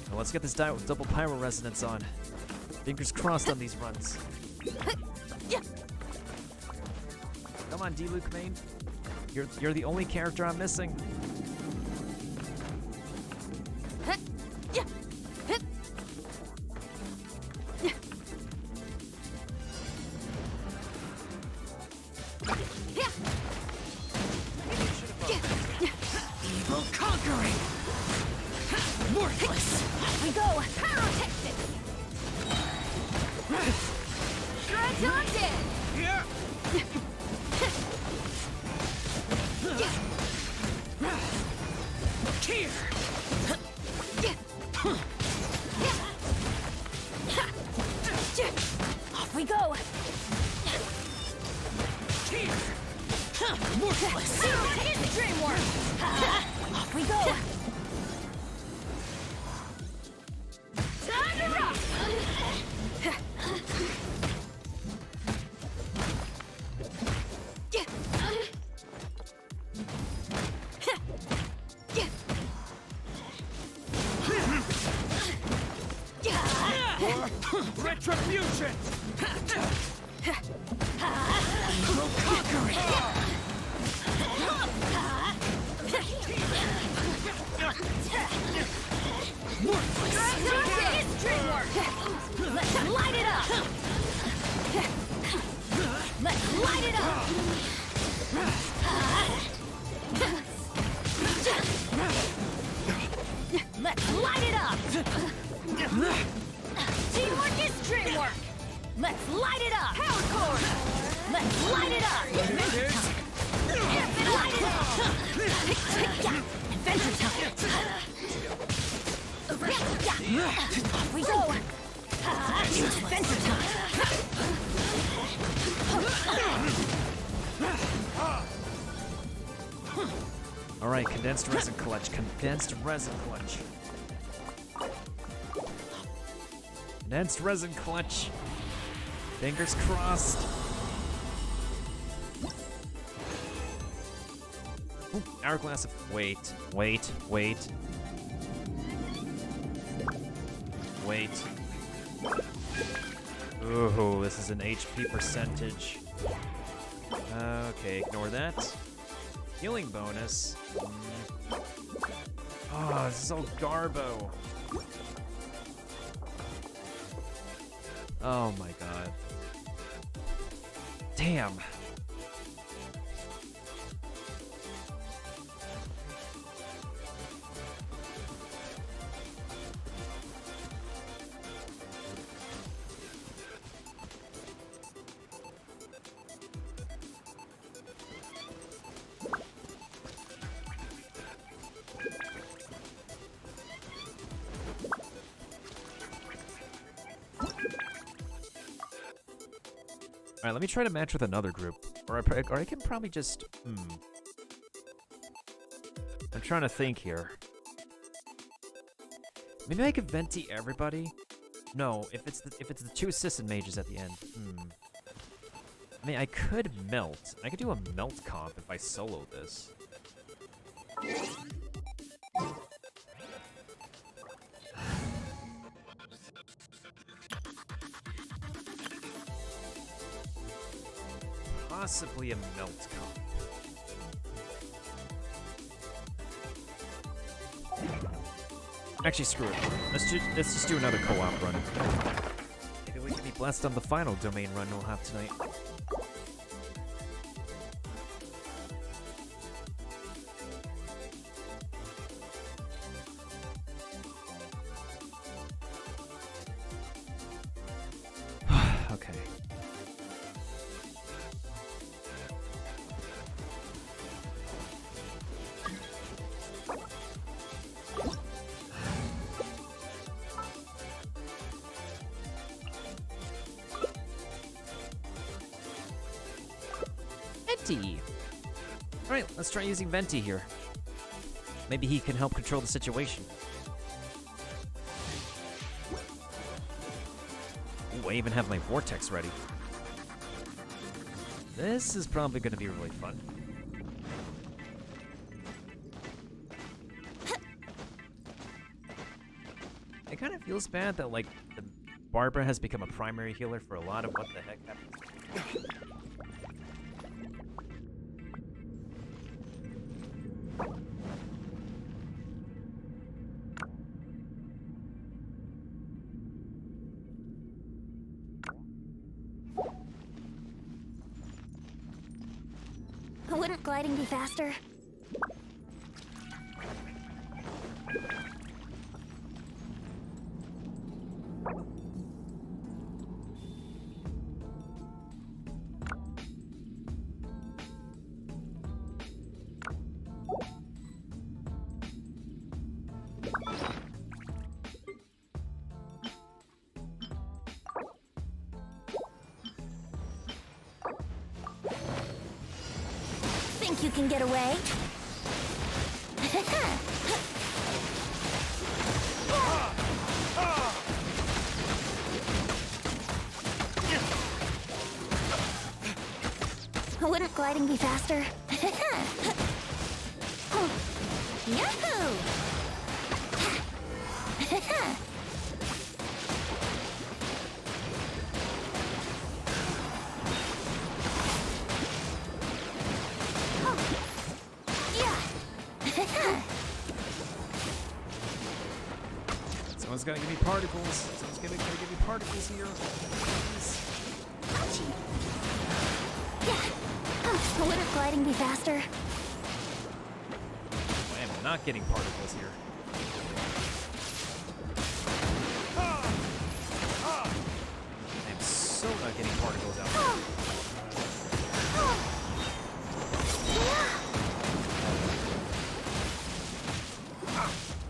Well, let's get this die with double pyro resonance on. Fingers crossed on these runs. Come on, Diluc main. You're the only character I'm missing.
Evil conquering! Worthless! We go! Pyrotechnic! Shred on dead!
Here!
Off we go!
Here!
Worthless! His dream work! Off we go! Time to rock!
Retribution! Evil conquering!
His dream work! Let's light it up! Let's light it up! Let's light it up! Teamwork is dreamwork! Let's light it up! Power cord! Let's light it up! Adventure time! Light it up! Adventure time! Off we go! It's adventure time!
Alright, condensed resin clutch. Condensed resin clutch. Condensed resin clutch. Fingers crossed. Ooh, hourglass of... Wait. Wait. Ooh, this is an HP percentage. Okay, ignore that. Healing bonus. Oh, this is all Garbo. Oh my god. Damn. Alright, let me try to match with another group. Or I can probably just... I'm trying to think here. Maybe I could Venti everybody? No, if it's the two assistant mages at the end. I mean, I could melt. I could do a melt comp if I solo this. Possibly a melt comp. Actually, screw it. Let's just do another co-op run. Maybe we can be blessed on the final domain run we'll have tonight. Okay. Venti! Alright, let's try using Venti here. Maybe he can help control the situation. Ooh, I even have my Vortex ready. This is probably going to be really fun. It kind of feels bad that, like, Barbara has become a primary healer for a lot of what the heck happened.
Wouldn't gliding be faster? Think you can get away? Wouldn't gliding be faster? Yahoo!
Someone's gotta give me particles. Someone's gotta give me particles here. Please.
Wouldn't gliding be faster?
I am not getting particles here. I am so not getting particles out there.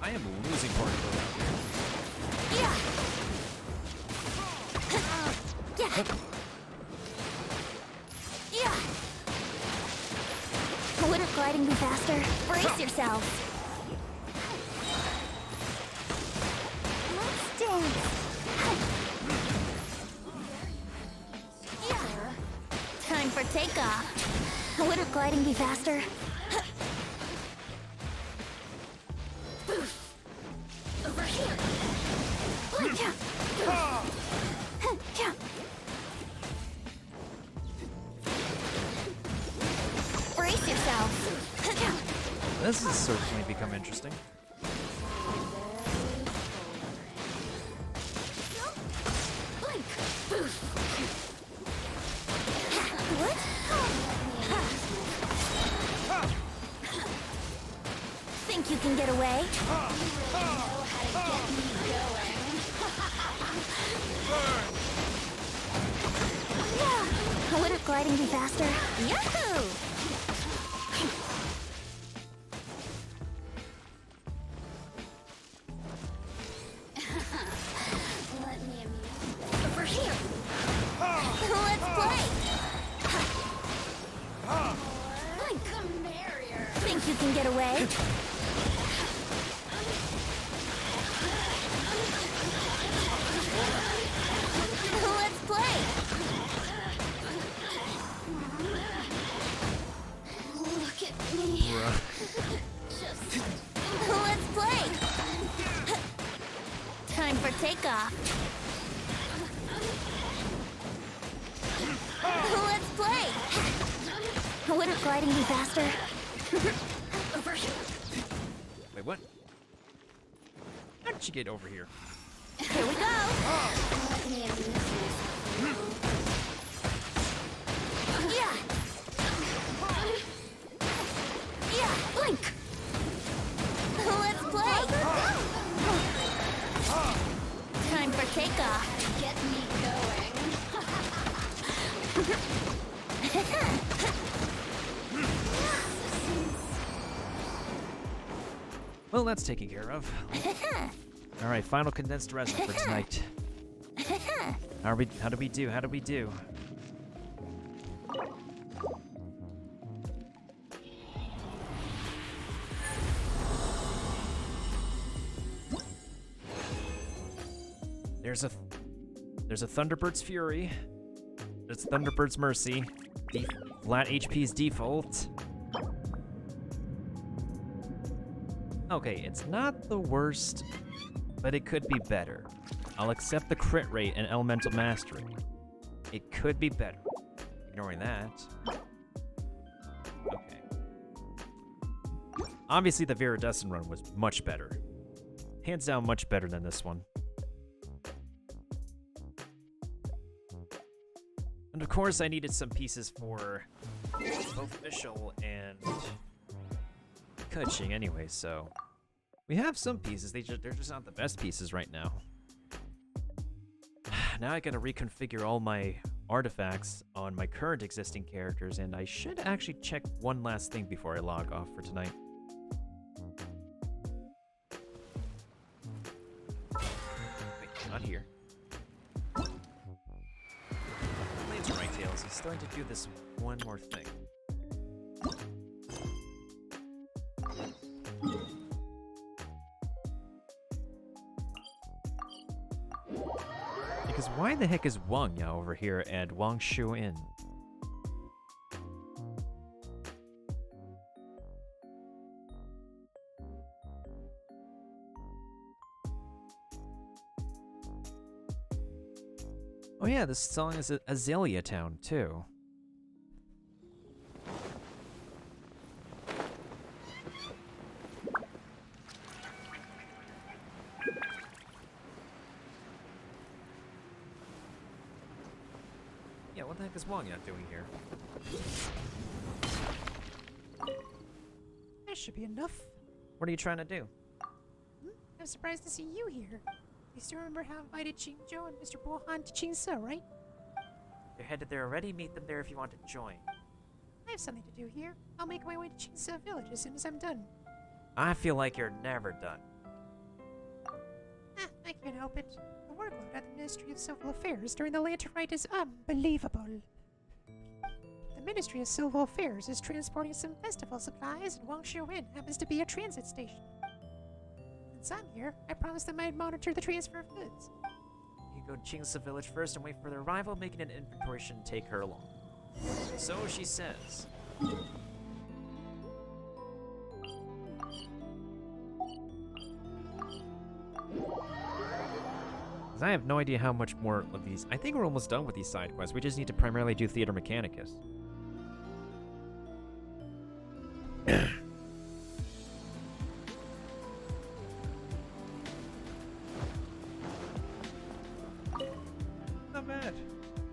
I am losing particles out here.
Wouldn't gliding be faster? Brace yourselves. Let's dance. Time for takeoff. Wouldn't gliding be faster? Over here. Brace yourselves.
This has certainly become interesting.
Blink. What? Think you can get away? Wouldn't gliding be faster? Yahoo! Over here. Let's play. think you can get away? Let's play! Look at me. Let's play! Time for takeoff. Let's play! Wouldn't gliding be faster? Over here.
Wait, what? How did she get over here?
Here we go! Yeah! Yeah! Blink! Let's play! Time for takeoff. Get me
Well, that's taken care of. All right, final condensed resin for tonight. How do we do? How do we do? There's a Thunderbird's Fury. There's Thunderbird's Mercy. Flat HP's default. Okay, it's not the worst, but it could be better. I'll accept the crit rate and elemental mastery. It could be better. Ignoring that. Okay. Obviously, the Viridescent run was much better. Hands down, much better than this one. And of course, I needed some pieces for both Fischl and Keqing anyway, so we have some pieces. They're just not the best pieces right now. Now I gotta reconfigure all my artifacts on my current existing characters, and I should actually check one last thing before I log off for tonight. Wait, not here. Lane's right, Tails. He's starting to do this one more thing. Because why the heck is Wang Yao over here and Wang Shu in? Oh yeah, this song is Azalea Town too. Yeah, what the heck is Wang Yao doing here?
That should be enough.
What are you trying to do?
I'm surprised to see you here. You still remember how I invited Qingzhou and Mr. Bohan to Qingse, right?
You're headed there already. Meet them there if you want to join.
I have something to do here. I'll make my way to Qingse village as soon as I'm done.
I feel like you're never done.
I can't help it. The workload at the Ministry of Civil Affairs during the Lantern Rite is unbelievable. The Ministry of Civil Affairs is transporting some festival supplies, and Wangshu-in happens to be a transit station. Since I'm here, I promised them I'd monitor the transfer of goods.
You go to Qingse village first and wait for their arrival, making an inventory shouldn't take her long. So she says. 'Cause I have no idea how much more of these. I think we're almost done with these side quests. We just need to primarily do Theater Mechanicus. Not bad.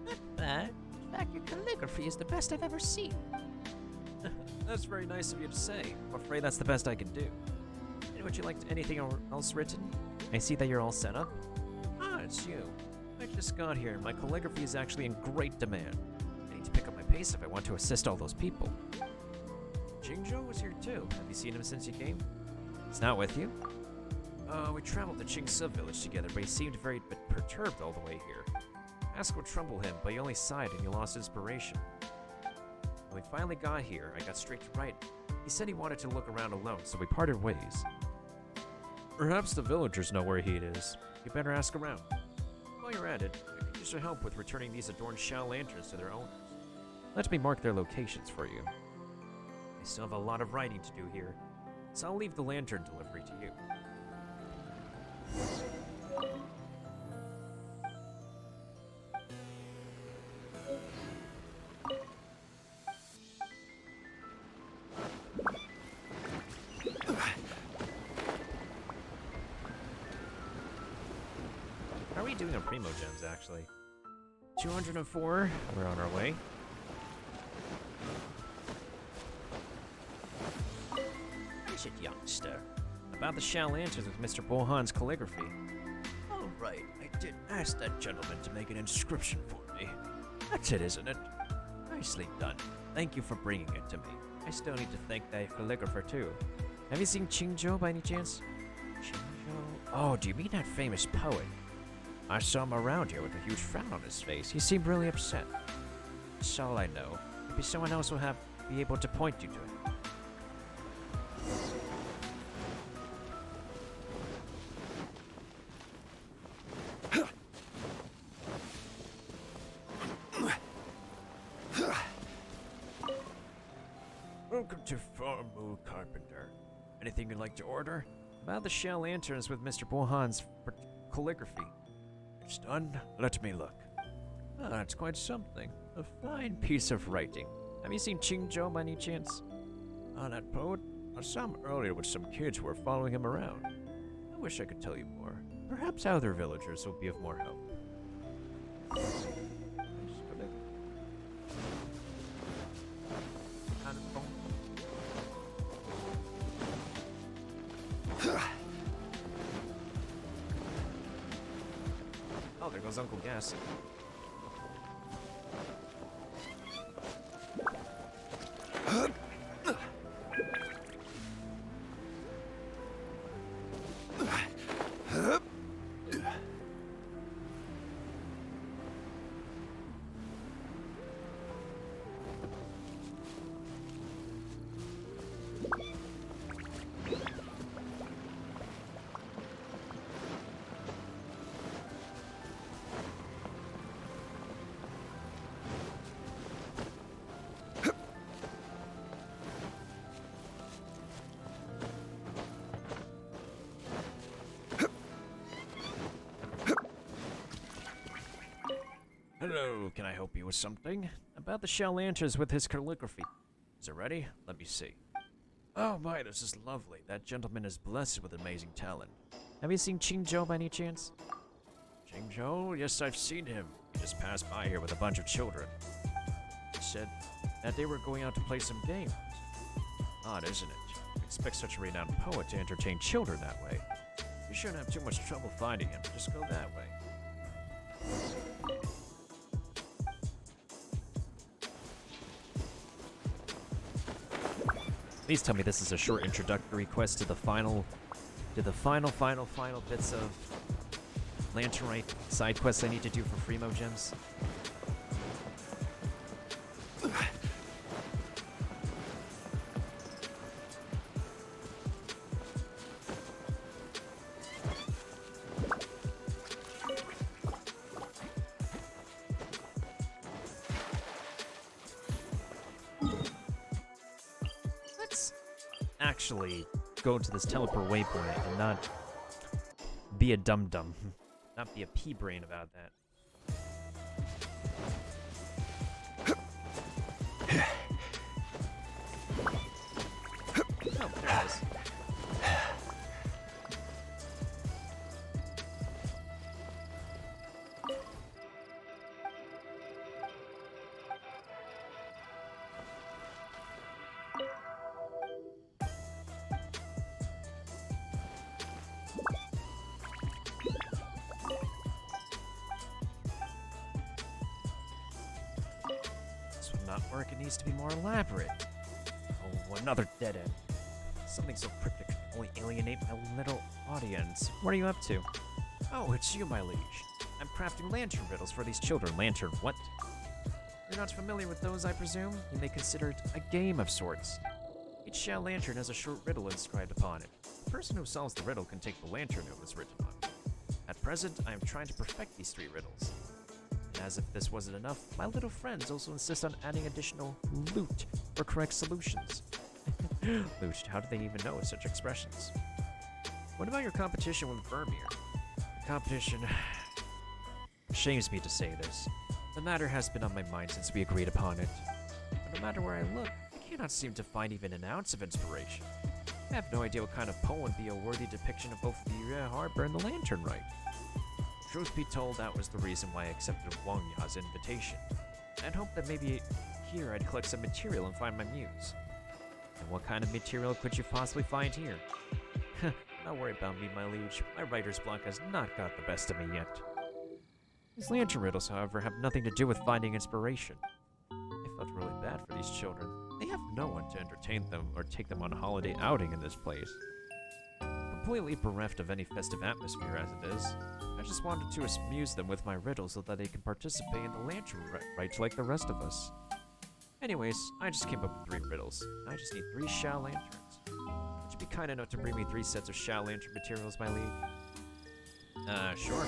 Not bad. In fact, your calligraphy is the best I've ever seen.
That's very nice of you to say. I'm afraid that's the best I can do. And would you like anything else written? I see that you're all set up. Ah, it's you. I just got here, and my calligraphy is actually in great demand. I need to pick up my pace if I want to assist all those people. Qingzhou was here too. Have you seen him since you came? He's not with you? We traveled to Qingse village together, but he seemed very perturbed all the way here. I asked what troubled him, but he only sighed and he lost inspiration. When we finally got here, I got straight to writing. He said he wanted to look around alone, so we parted ways. Perhaps the villagers know where he is. You better ask around. While you're at it, I could use your help with returning these adorned shell lanterns to their owners. Let me mark their locations for you. I still have a lot of writing to do here, so I'll leave the lantern delivery to you. How are we doing on Primo Gems, actually? 204. We're on our way. Is it, youngster? About the shell lanterns with Mr. Bohan's calligraphy. Oh, right. I did ask that gentleman to make an inscription for me. That's it, isn't it? Nicely done. Thank you for bringing it to me. I still need to thank that calligrapher, too. Have you seen Qingzhou by any chance? Qingzhou? Oh, do you mean that famous poet? I saw him around here with a huge frown on his face. He seemed really upset. That's all I know. Maybe someone else will be able to point you to him. Welcome to Farmu Carpenter. Anything you'd like to order? About the shell lanterns with Mr. Bohan's calligraphy. It's done. Let me look. Ah, that's quite something. A fine piece of writing. Have you seen Qingzhou by any chance? Ah, that poet? I saw him earlier with some kids who were following him around. I wish I could tell you more. Perhaps other villagers will be of more help. Oh, there goes Uncle Gas. Hello, can I help you with something? About the shell lanterns with his calligraphy. Is it ready? Let me see. Oh my, this is lovely. That gentleman is blessed with amazing talent. Have you seen Qingzhou by any chance? Qingzhou? Yes, I've seen him. He just passed by here with a bunch of children. He said that they were going out to play some games. Odd, isn't it? Expect such a renowned poet to entertain children that way. You shouldn't have too much trouble finding him. Just go that way. Please tell me this is a short introductory quest to the final bits of Lanternite side quests I need to do for Primo Gems. Actually go to this teleport waypoint and not be a dum-dum. Not be a pea-brain about that. Oh, there it is. Not work, it needs to be more elaborate. Oh, another dead end. Something so cryptic can only alienate my little audience. What are you up to? Oh, it's you, my liege. I'm crafting lantern riddles for these children. Lantern what? You're not familiar with those, I presume? You may consider it a game of sorts. Each shell lantern has a short riddle inscribed upon it. The person who solves the riddle can take the lantern it was written on. At present, I am trying to perfect these 3 riddles. And as if this wasn't enough, my little friends also insist on adding additional loot for correct solutions. Loot, how do they even know such expressions? What about your competition with Vermeer? The competition... shames me to say this. The matter has been on my mind since we agreed upon it. But no matter where I look, I cannot seem to find even an ounce of inspiration. I have no idea what kind of poem would be a worthy depiction of both the harbor and the lantern rite. Truth be told, that was the reason why I accepted Wang Ya's invitation. I'd hoped that maybe here I'd collect some material and find my muse. And what kind of material could you possibly find here? Don't worry about me, my liege. My writer's block has not got the best of me yet. These lantern riddles, however, have nothing to do with finding inspiration. I felt really bad for these children. They have no one to entertain them or take them on a holiday outing in this place. Completely bereft of any festive atmosphere as it is, I just wanted to amuse them with my riddles so that they can participate in the lantern rite like the rest of us. Anyways, I just came up with 3 riddles. I just need 3 Shao lanterns. Would you be kind enough to bring me 3 sets of Shao lantern materials, my liege? Sure.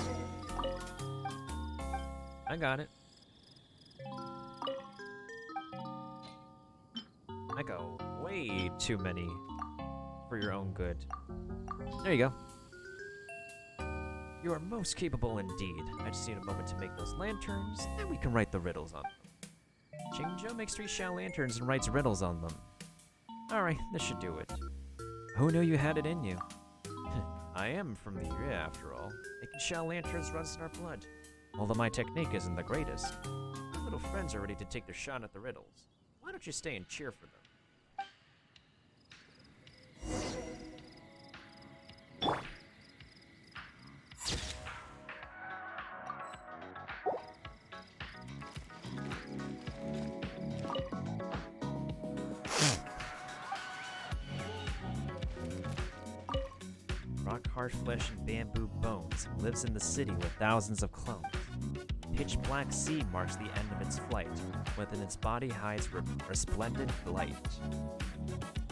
I got it. I got way too many for your own good. There you go. You are most capable indeed. I just need a moment to make those lanterns, then we can write the riddles on them. Qingzhou makes 3 Shao lanterns and writes riddles on them. Alright, this should do it. Who knew you had it in you? I am from the Yue after all. Making Shao lanterns runs in our blood. Although my technique isn't the greatest. My little friends are ready to take their shot at the riddles. Why don't you stay and cheer for them? Rock hard flesh and bamboo bones, lives in the city with thousands of clones. Pitch black sea marks the end of its flight. Within its body hides resplendent light.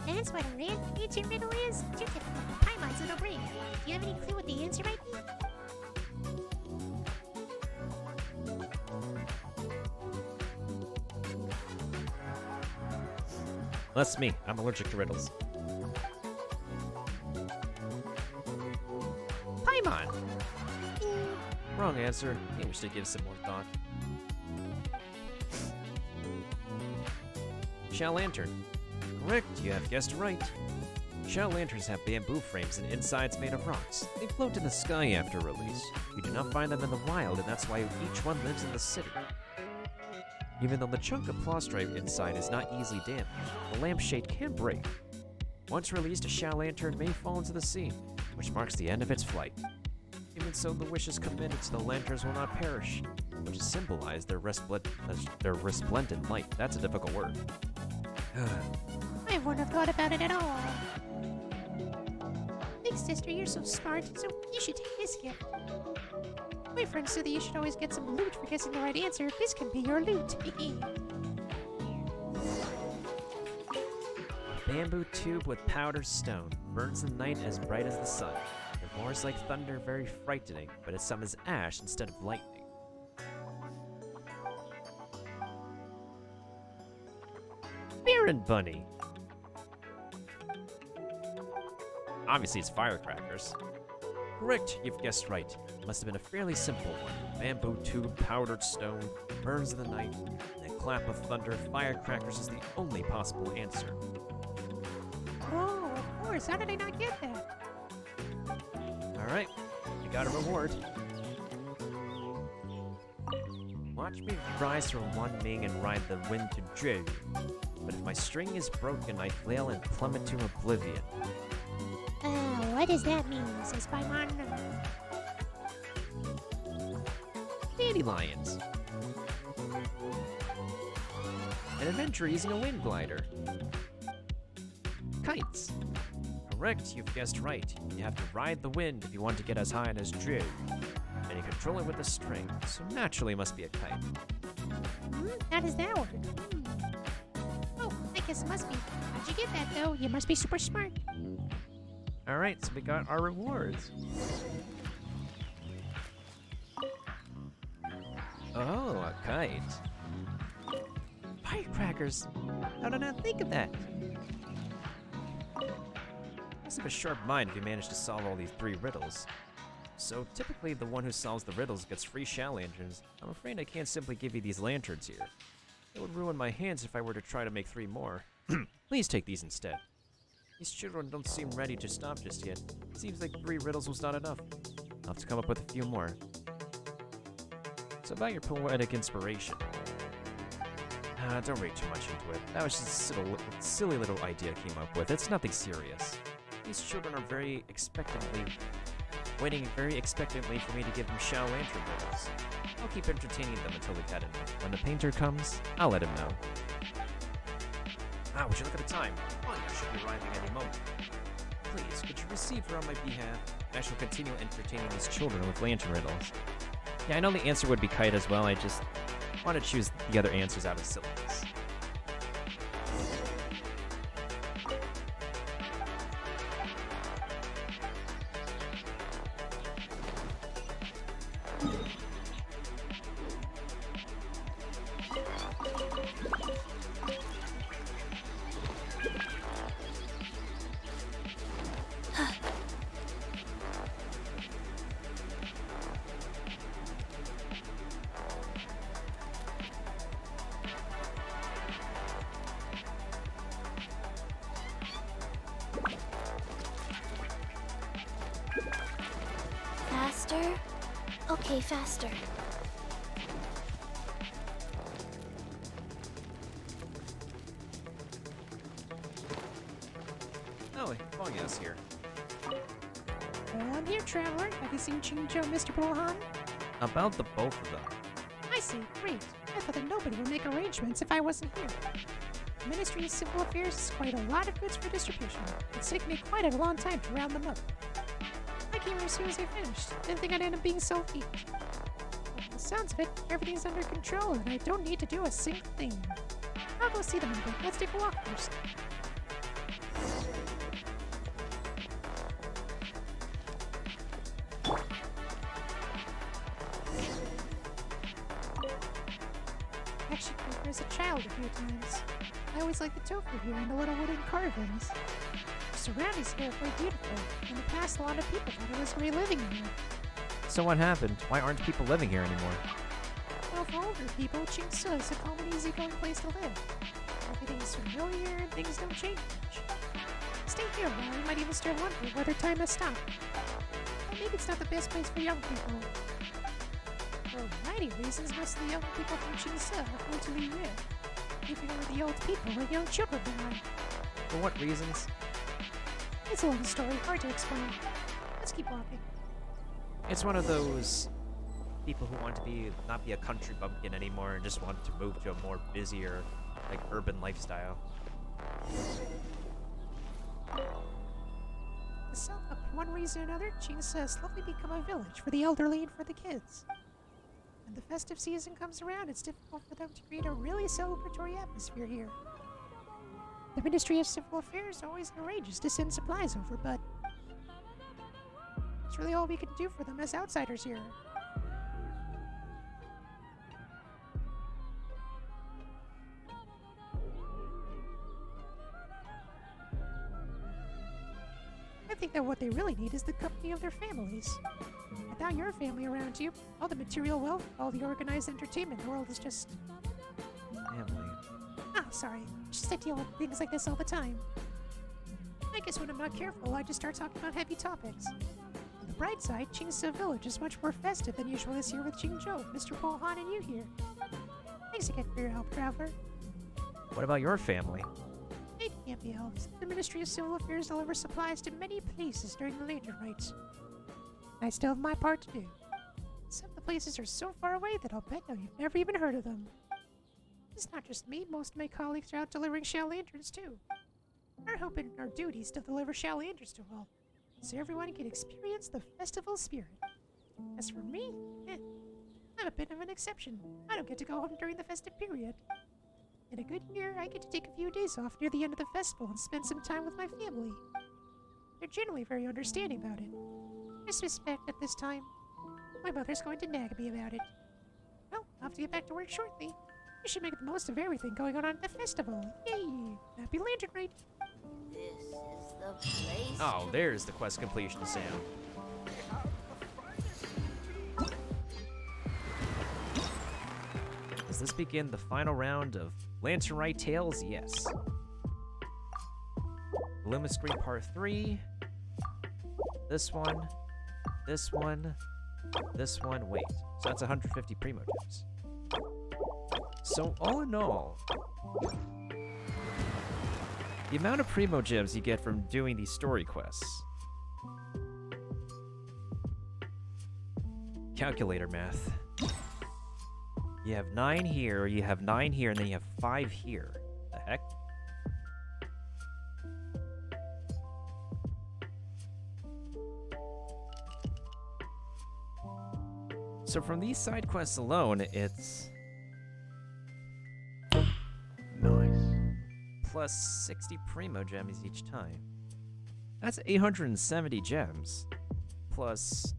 That's what a lantern riddle is? Too difficult for Paimon's little brain. Do you have any clue what the answer might be?
That's me. I'm allergic to riddles. Paimon! Wrong answer. Maybe we should give some more thought. Shao lantern. Correct, you have guessed right. Shao lanterns have bamboo frames and insides made of rocks. They float in the sky after release. You do not find them in the wild, and that's why each one lives in the city. Even though the chunk of plastrite inside is not easily damaged, the lampshade can break. Once released, a Shao lantern may fall into the sea, which marks the end of its flight. Even so, the wishes committed to the lanterns will not perish, which symbolize their resplendent light. That's a difficult word.
I wouldn't have thought about it at all. Big sister, you're so smart, so you should take this gift. My friend said that you should always get some loot for guessing the right answer. This can be your loot.
Bamboo tube with powdered stone, burns the night as bright as the sun. It roars like thunder, very frightening, but it summons ash instead of lightning. Baron Bunny! Obviously it's firecrackers. Correct, you've guessed right. It must have been a fairly simple one. Bamboo tube, powdered stone, burns in the night, and a clap of thunder, firecrackers is the only possible answer.
Oh, of course. How did I not get that?
Alright, you got a reward. Watch me rise from one Ming and ride the wind to Zhu. But if my string is broken, I flail and plummet to oblivion.
What does that mean, says Paimon?
Dandelions. An adventure using a wind glider. Kites. Correct, you've guessed right. You have to ride the wind if you want to get as high as Zhu. And you control it with a string, so naturally it must be a kite.
How does that work? Oh, I guess it must be. How'd you get that, though? You must be super smart.
Alright, so we got our rewards. Oh, a kite. Firecrackers! How did I not think of that? Must have a sharp mind if you managed to solve all these 3 riddles. So typically the one who solves the riddles gets free shell lanterns. I'm afraid I can't simply give you these lanterns here. It would ruin my hands if I were to try to make 3 more. Please take these instead. These children don't seem ready to stop just yet. Seems like 3 riddles was not enough. I'll have to come up with a few more. So about your poetic inspiration. Don't read too much into it. That was just a silly little idea I came up with. It's nothing serious. These children are waiting very expectantly for me to give them Shao Lantern riddles. I'll keep entertaining them until we've had enough. When the painter comes, I'll let him know. Would you look at the time? Oh, you should be arriving any moment. Please, could you receive her on my behalf? I shall continue entertaining these children with lantern riddles. Yeah, I know the answer would be kite as well. I just want to choose the other answers out of silliness.
Faster? Okay, faster.
Oh, Bongya's here.
I'm here, traveler. Have you seen Qingzhou, Mr. Bohan?
About the both of them.
I see. Great. I thought that nobody would make arrangements if I wasn't here. The Ministry of Civil Affairs has quite a lot of goods for distribution. It's taken me quite a long time to round them up. I came here as soon as I finished. Didn't think I'd end up being so late. From the sounds of it, everything's under control and I don't need to do a single thing. I'll go see them in a bit. Let's take a walk first. Actually, as a child a few times. I always liked the tofu here and the little wooden carvings. The surroundings here are quite beautiful. In the past, a lot of people thought it was great living here.
So what happened? Why aren't people living here anymore?
Well, for older people, Qingsu is a calm and easygoing place to live. Everything's familiar and things don't change much. Stay here a while, you might even start wondering whether time has stopped. But maybe it's not the best place for young people. For a variety of reasons, most of the young people from Qingsu are going to leave here, leaving over the old people and young children behind.
For what reasons?
It's a long story, hard to explain. Let's keep walking.
It's one of those people who want to not be a country bumpkin anymore and just want to move to a more busier, like, urban lifestyle.
So, for one reason or another, Qingsu has slowly become a village for the elderly and for the kids. When the festive season comes around, it's difficult for them to create a really celebratory atmosphere here. The Ministry of Civil Affairs always arranges to send supplies over, but it's really all we can do for them as outsiders here. I think that what they really need is the company of their families. Without your family around you, all the material wealth, all the organized entertainment in the world is just...
Family.
Ah, sorry. Just I deal with things like this all the time. I guess when I'm not careful, I just start talking about heavy topics. On the bright side, Qingsu Village is much more festive than usual this year with Qingzhou, Mr. Bohan, and you here. Thanks again for your help, traveler.
What about your family?
It can't be helped. The Ministry of Civil Affairs delivers supplies to many places during the lantern rites. I still have my part to do. Some of the places are so far away that I'll bet you've never even heard of them. It's not just me, most of my colleagues are out delivering Shao Lanterns too. Our hope and our duty is to deliver Shao Lanterns to all, so everyone can experience the festival spirit. As for me, I'm a bit of an exception. I don't get to go home during the festive period. In a good year, I get to take a few days off near the end of the festival and spend some time with my family. They're generally very understanding about it. I suspect at this time, my mother's going to nag me about it. Well, I'll have to get back to work shortly. We should make the most of everything going on at the festival. Yay! Happy Lantern Rite!
This is the place.
Oh, there's the quest completion sound. Does this begin the final round of Lantern Rite Tales? Yes. Loomis Screen Part 3. This one. This one. This one. Wait. So that's 150 Primo Gems. So all in all, the amount of Primo Gems you get from doing these story quests. Calculator math. You have 9 here, you have 9 here, and then you have 5 here. The heck? So from these side quests alone, it's
Nice.
plus 60 Primo Gems each time. That's 870 gems. Plus...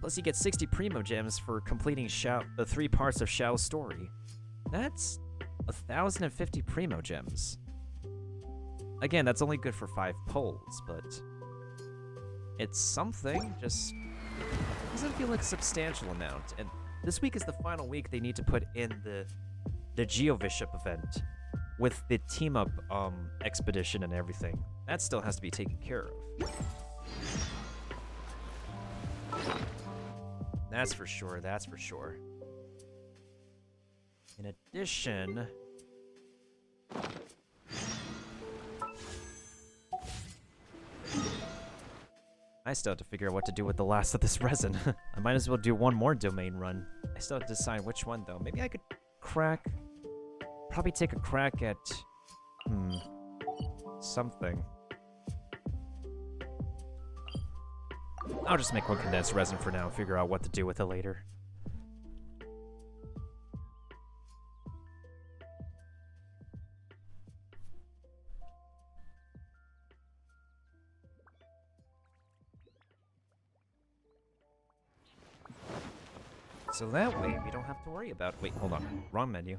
Plus you get 60 Primo Gems for completing the 3 parts of Xiao's story. That's 1,050 Primo Gems. Again, that's only good for 5 polls, but... It's something, just... doesn't feel like a substantial amount. And this week is the final week they need to put in the GeoBishop event with the team-up expedition and everything. That still has to be taken care of. That's for sure, that's for sure. In addition... I still have to figure out what to do with the last of this resin. I might as well do one more domain run. I still have to decide which one, though. Maybe I could crack... Probably take a crack at... something. I'll just make one condensed resin for now and figure out what to do with it later. So that way, we don't have to worry about... Wait, hold on. Wrong menu.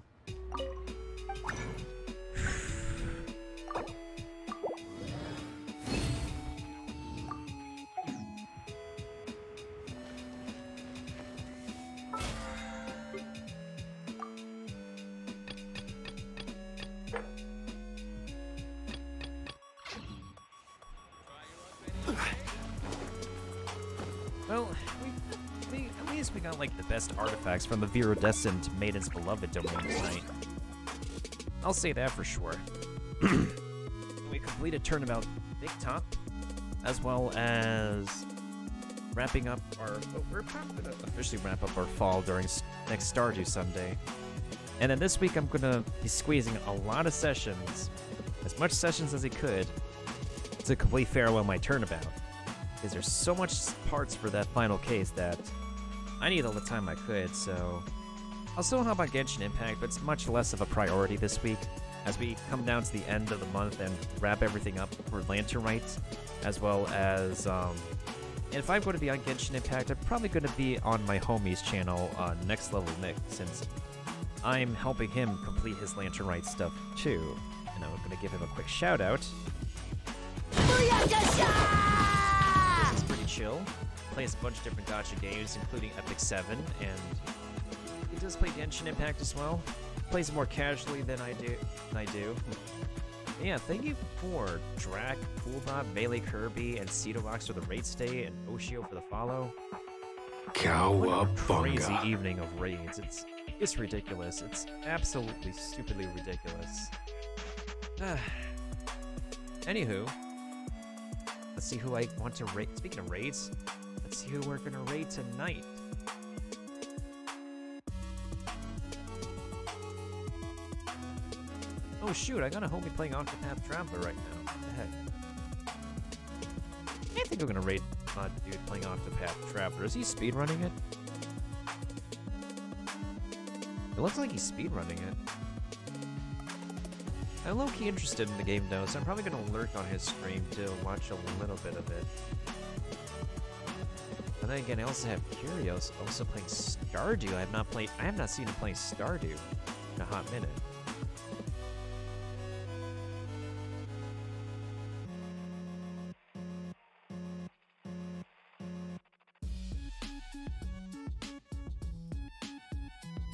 Well, at least we got like the best artifacts from the Virodescent Maiden's Beloved domain tonight. I'll say that for sure. We completed Turnabout Big Top, as well as wrapping up our... Oh, we're probably going to officially wrap up our fall during next Stardew Sunday. And then this week I'm going to be squeezing a lot of sessions, as much sessions as I could, to complete Farewell My Turnabout. Because there's so much parts for that final case that I need all the time I could, so... I'll still have on Genshin Impact, but it's much less of a priority this week, as we come down to the end of the month and wrap everything up for Lantern Rite, as well as, and if I'm going to be on Genshin Impact, I'm probably going to be on my homie's channel, Next Level Nick, since I'm helping him complete his Lantern Rite stuff, too. And I'm going to give him a quick shout-out. It's pretty chill. Plays a bunch of different gacha games, including Epic 7, and he does play Genshin Impact as well. Plays more casually than I do. Yeah, thank you for Drac, Coolbot, Melee Kirby, and Cedovox for the raid stay, and Oshio for the follow. What a crazy
Cowabunga.
evening of raids. It's ridiculous. It's absolutely stupidly ridiculous. Anywho, let's see who I want to raid. Speaking of raids, let's see who we're gonna raid tonight. Oh shoot, I got a homie playing Octopath Traveler right now. What the heck? I think I'm gonna raid dude playing Octopath Traveler. Is he speedrunning it? It looks like he's speedrunning it. I'm low-key interested in the game though, so I'm probably gonna lurk on his stream to watch a little bit of it. But then again, I also have Curios also playing Stardew. I have not seen him play Stardew in a hot minute.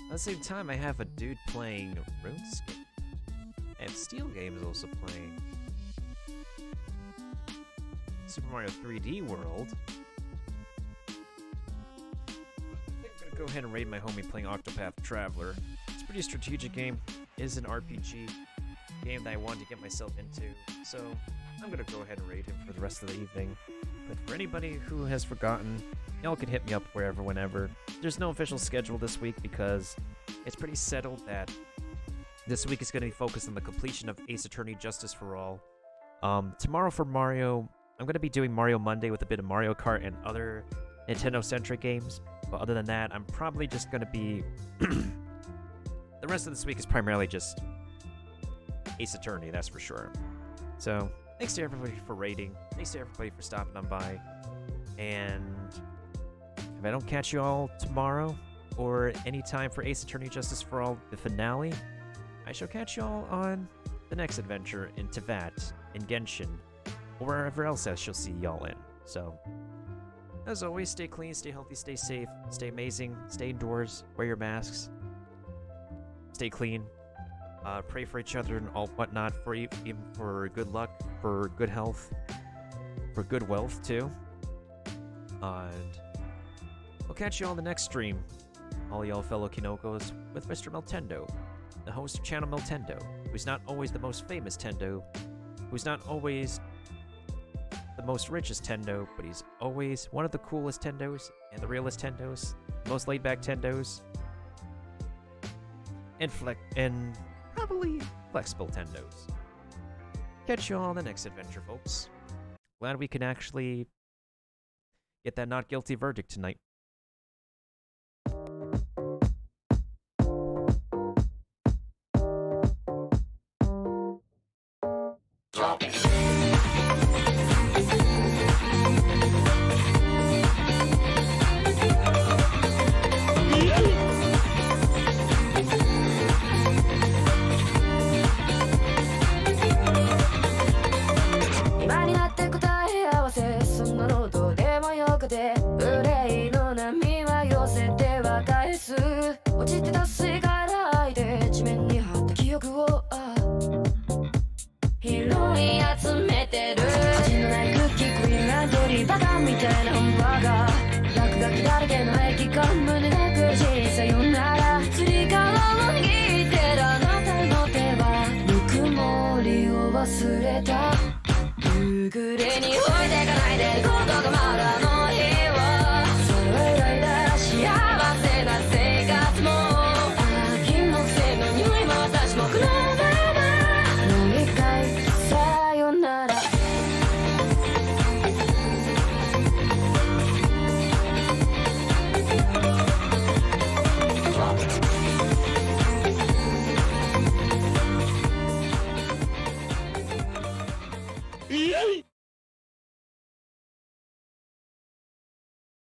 At the same time, I have a dude playing RuneScape. And Steel Games also playing Super Mario 3D World. I think I'm gonna go ahead and raid my homie playing Octopath Traveler. It's a pretty strategic game. It is an RPG game that I wanted to get myself into, so I'm gonna go ahead and raid him for the rest of the evening. But for anybody who has forgotten, y'all can hit me up wherever, whenever. There's no official schedule this week because it's pretty settled that this week is going to be focused on the completion of Ace Attorney Justice for All. Tomorrow for Mario, I'm going to be doing Mario Monday with a bit of Mario Kart and other Nintendo-centric games. But other than that, I'm probably just going to be... the rest of this week is primarily just Ace Attorney, that's for sure. So, thanks to everybody for raiding. Thanks to everybody for stopping on by. And if I don't catch you all tomorrow or any time for Ace Attorney Justice for All, the finale, I shall catch you all on the next adventure in Teyvat, in Genshin, or wherever else I shall see y'all in. So, as always, stay clean, stay healthy, stay safe, stay amazing, stay indoors, wear your masks, stay clean, pray for each other and all whatnot, even for good luck, for good health, for good wealth too. And we'll catch you all in the next stream, all y'all fellow Kinokos, with Mr. Meltendo, the host of Channel Meltendo, who's not always the most famous Tendo, who's not always the most richest Tendo, but he's always one of the coolest Tendos, and the realest Tendos, most laid-back Tendos, and probably flexible Tendos. Catch you all on the next adventure, folks. Glad we can actually get that not guilty verdict tonight.
忘れた夕暮れに